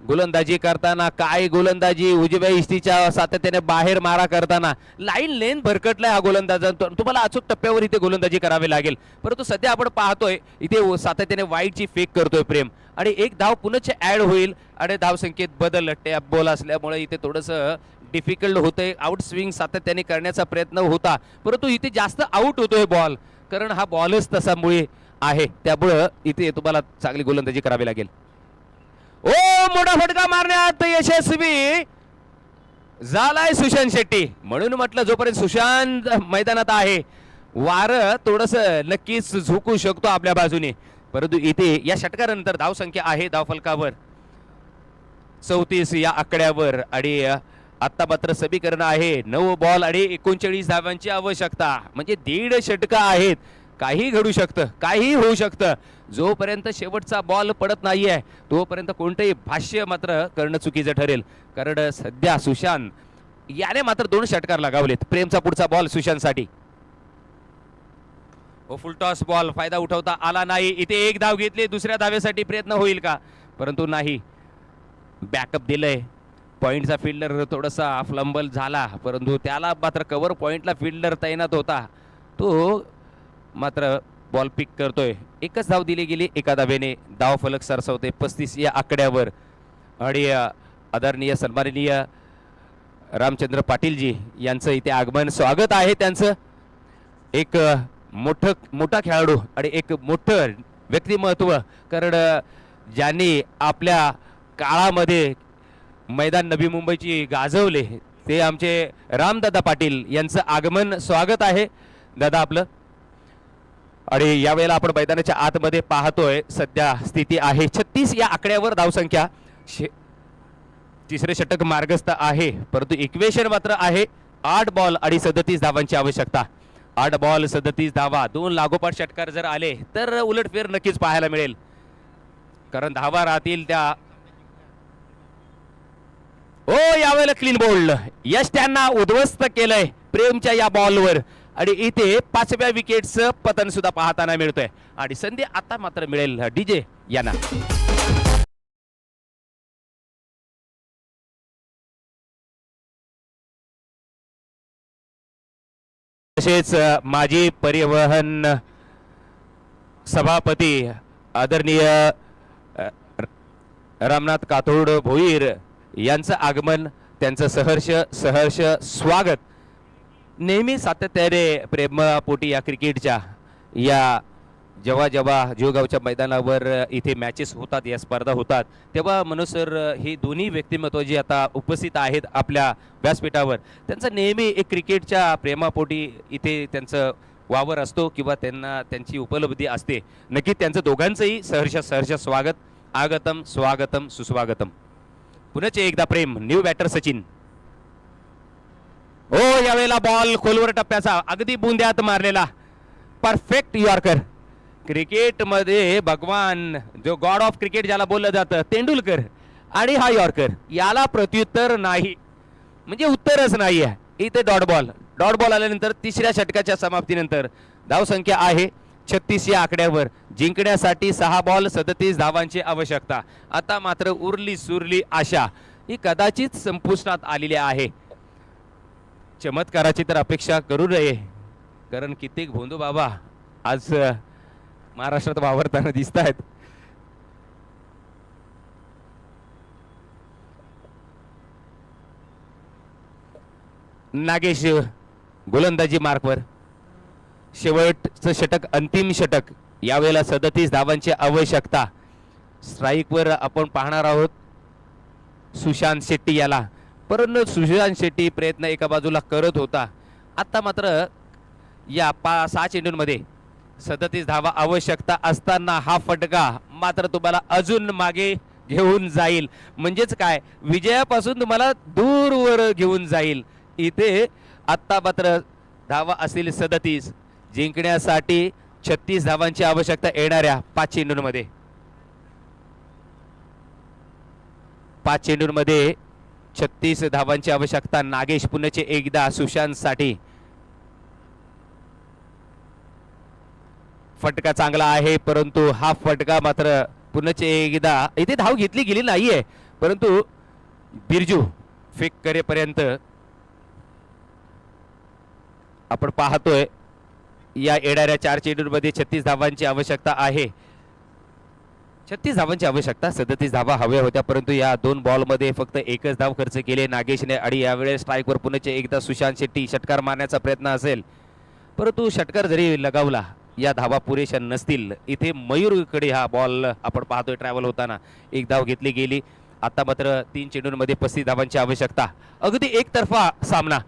गोलंदाजी करताना काय गोलंदाजी उजव्या इष्टीच्या सातत्याने बाहेर मारा करताना लाईन लेन भरकटलाय हा गोलंदाज. तुम्हाला अचूक टप्प्यावर इथे गोलंदाजी करावी लागेल. परंतु सध्या आपण पाहतोय इथे सातत्याने वाईटची फेक करतोय प्रेम आणि एक धाव पुनश्च ऍड होईल आणि धाव संख्येत बदल टॅप बॉल असल्यामुळे इथे थोडंसं डिफिकल्ट होतंय. आउट स्विंग सातत्याने करण्याचा प्रयत्न होता परंतु इथे जास्त आउट होतोय बॉल, कारण हा बॉलच तसा मुळे आहे. त्यामुळं इथे तुम्हाला चांगली गोलंदाजी करावी लागेल. ओ मोठा फटका मारण्यात यशस्वी झालाय सुशांत शेट्टी. म्हणून म्हटलं जोपर्यंत सुशांत मैदानात आहे वार थोडस नक्कीच झुकू शकतो आपल्या बाजूने. परंतु इथे या षटकानंतर धाव संख्या आहे धावफलकावर 34 या आकड्यावर आणि आता मात्र समीकरण आहे 9 बॉल आणि 39 धावांची आवश्यकता. म्हणजे 1.5 षटका आहेत. काही घडू शकतं, काही होऊ शकतं. जोपर्यंत शेवटचा बॉल पडत नाहीये तोपर्यंत कोणतंही भाष्य मात्र करणं चुकीचं ठरेल. कारण सध्या सुशांत याने मात्र 2 षटकार लगावलेत. प्रेमचा पुढचा बॉल सुशांतसाठी. फुल टॉस बॉल, फायदा उठवता आला नाही. इथे एक धाव घेतली, दुसऱ्या धावेसाठी प्रयत्न होईल का? परंतु नाही. बॅकअप दिलंय. पॉइंटचा फिल्डर थोडासा फ्लंबल झाला परंतु त्याला मात्र कव्हर पॉइंटला फिल्डर तैनात होता. तो मात्र बॉल पिक करतोय. एकच धाव दिली गेली. एका धावेने धाव फलक सरसवते 35 या आकड्यावर. आणि आदरणीय सन्माननीय रामचंद्र पाटीलजी यांचं इथे आगमन स्वागत आहे त्यांचं. एक मोठा खेळाडू आणि एक मोठं व्यक्तिमत्व, कारण ज्यांनी आपल्या काळामध्ये मैदान नवी मुंबईची गाजवले ते आमचे रामदादा पाटील यांचं आगमन स्वागत आहे दादा आपलं. आणि यावेळेला आपण मैदानाच्या आतमध्ये पाहतोय सध्या स्थिती आहे 36 या आकड्यावर धावसंख्या. तिसरे षटक मार्गस्थ आहे परंतु इक्वेशन मात्र आहे 8 बॉल आणि 37 धावांची आवश्यकता. 8 बॉल 37 धावा. 2 लागोपाठ षटकार जर आले तर उलटफेर नक्कीच पाहायला मिळेल, कारण धावा राहतील त्या. ओ यावेळेला क्लीन बोल्ड. यश त्यांना उद्ध्वस्त केलंय प्रेमच्या या बॉलवर आणि इथे 5व्या विकेटचं पतन सुद्धा पाहताना मिळतोय. आणि संधी आता मात्र मिळेल डीजे यांना. तसेच माजी परिवहन सभापती आदरणीय रामनाथ काथोड भोईर यांचं आगमन, त्यांचं सहर्ष स्वागत. नेहमी सातत्याने प्रेमपोटी या क्रिकेटच्या या जेव्हा जीवगावच्या मैदानावर इथे मॅचेस होतात, या स्पर्धा होतात, तेव्हा मनोज सर ही दोन्ही व्यक्तिमत्व जी आता उपस्थित आहेत आपल्या व्यासपीठावर, त्यांचं नेहमी एक क्रिकेटच्या प्रेमापोटी इथे त्यांचं वावर असतो किंवा त्यांना त्यांची उपलब्धी असते. नक्कीच त्यांचं दोघांचंही सहर्ष स्वागत. आगतम स्वागतम सुस्वागतम. पुनश्च एकदा प्रेम. New batter Sachin. ओ यावेळेला बॉल खोलवर टप्प्याचा अगदी बुंद्यात मारलेला परफेक्ट यॉर्कर. क्रिकेटमध्ये भगवान, जो गॉड ऑफ क्रिकेट ज्याला बोललं जातं, तेंडुलकर आणि हा यॉर्कर, याला प्रत्युत्तर नाही, म्हणजे उत्तरच नाही आहे. इथे डॉट बॉल आल्यानंतर तिसऱ्या षटकाच्या समाप्तीनंतर धावसंख्या आहे 36 या आकड्यावर. जिंकण्यासाठी 6 बॉल 37 धावांची आवश्यकता. आता मात्र उरली सुरली आशा ही कदाचित संपुष्टात आलेली आहे. चमत्काराची तर अपेक्षा करू नये, कारण कित्येक भोंदू बाबा आज महाराष्ट्रात वावरताना दिसत आहेत. नागेश गोलंदाजी मार्कवर. शेवटचं षटक, अंतिम षटक. यावेळेला 37 धावांची आवश्यकता. स्ट्राईकवर आपण पाहणार आहोत सुशांत शेट्टी याला, परंतु सुशांत शेट्टी प्रयत्न एका बाजूला करत होता. आता मात्र या 6 चेंडूंमध्ये 37 धावा आवश्यकता असताना हा फटका मात्र तुम्हाला अजून मागे घेऊन जाईल. म्हणजेच काय, विजयापासून तुम्हाला दूरवर घेऊन जाईल. इथे आता मात्र धावा असतील 37. जिंकण्यासाठी 36 धावांची आवश्यकता येणाऱ्या 5 चेंडूंमध्ये. 5 चेंडूंमध्ये 36 धावांची आवश्यकता. नागेश पुन्हा एकदा सुशांत साठी. फटका चांगला आहे परंतु हा फटका मात्र पुन्हा एकदा इथे धाव घेतली गेली नाहीये, परंतु बिरजू फेक करेपर्यंत आपण पाहतोय या येणाऱ्या 4 चेंडूंमध्ये 36 धावांची आवश्यकता आहे. 36 धावांची आवश्यकता, 37 धावा हव्या होत्या, परंतु या 2 बॉलमध्ये फक्त एकच धाव खर्च केले नागेशने. आणि यावेळेस स्ट्राईकवर पुन्हा एकदा सुशांत शेट्टी षटकार मारण्याचा प्रयत्न असेल, परंतु षटकार जरी लगावला या धावा पुरेशा नसतील. इथे मयूरकडे हा बॉल आपण पाहतोय ट्रॅव्हल होताना, एक धाव घेतली गेली. आता मात्र 3 चेंडूंमध्ये 35 धावांची आवश्यकता. अगदी एकतर्फा सामना,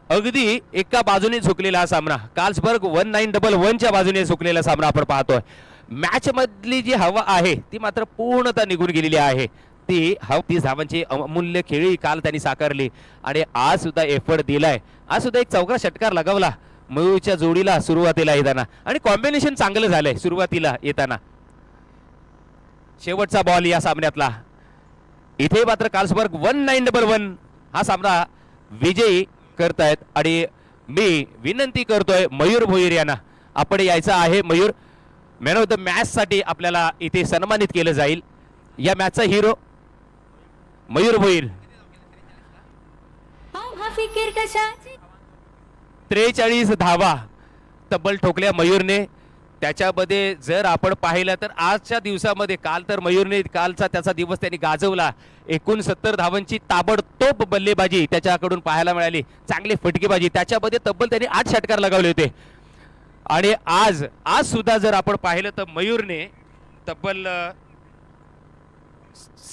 अगदी एका बाजूने झुकलेला हा सामना. कार्ल्सबर्ग 1911च्या बाजूने झुकलेला सामना आपण पाहतोय. मॅच मधली जी हवा आहे ती मात्र पूर्णतः निघून गेलेली आहे. ती 30 धावांची अमूल्य खेळी काल त्यांनी साकारली आणि आज सुद्धा एफर्ट दिलाय. आज सुद्धा एक चौका षटकार लगावला मयूरच्या जोडीला सुरुवातीला येताना, आणि कॉम्बिनेशन चांगलं झालंय सुरुवातीला येताना. शेवटचा बॉल या सामन्यातला. इथे मात्र कार्ल्सबर्ग 1911 हा सामना विजयी करतायत. आणि मी विनंती करतोय मयूर भोईर यांना, आपण यायचं आहे. Mayur, man of the match साठी आपल्याला इथे सन्मानित केलं जाईल. या मॅचचा हिरो मयूर भोईर. हाव हाफी किरकशा 43 धावा तब्बल ठोकल्या मयूरने. त्याच्यामध्ये जर आपण पाहिलं तर आजच्या दिवसामध्ये, काल तर मयूरने कालचा त्याचा दिवस त्यांनी गाजवला. 69 धावांची ताबडतोब बल्लेबाजी त्याच्याकडून पाहायला मिळाली, चांगली फटकेबाजी. त्याच्यामध्ये तब्बल त्यांनी 8 षटकार लगावले होते. आणि आज सुद्धा जर आपण पाहिलं तर मयूरने तब्बल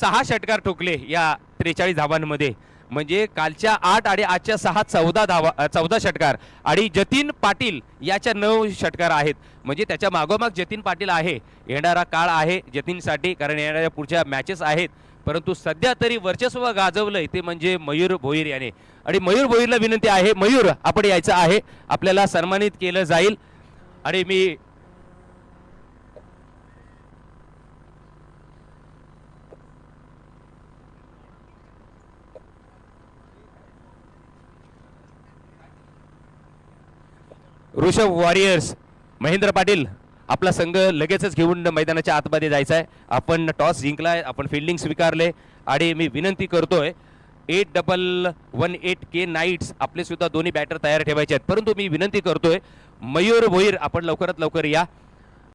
6 षटकार ठोकले या 43 धावांमध्ये. म्हणजे कालच्या 8 आणि आजच्या 6 14 षटकार. आणि जतीन पाटील याच्या 9 षटकार आहेत. म्हणजे त्याच्या मागोमाग जतीन पाटील आहे. येणारा काळ आहे जतीनसाठी, कारण येणाऱ्या पुढच्या मॅचेस आहेत. परंतु सध्या तरी वर्चस्व गाजवलंय ते म्हणजे मयूर भोईर याने. आणि मयूर भोईरला विनंती आहे, मयूर आपण यायचं आहे, आपल्याला सन्मानित केलं जाईल. आणि मी ऋषभ वॉरियर्स महेंद्र पाटील, आपला संघ लगेचच घेऊन मैदानाच्या आतमध्ये जायचा आहे. आपण टॉस जिंकलाय, आपण फिल्डिंग स्वीकारले. आणि मी विनंती करतोय 8118K नाईट्स आपले सुद्धा दोन्ही बॅटर तयार ठेवायचे आहेत. परंतु मी विनंती करतोय मयूर भोईर आपण लवकरात लवकर या.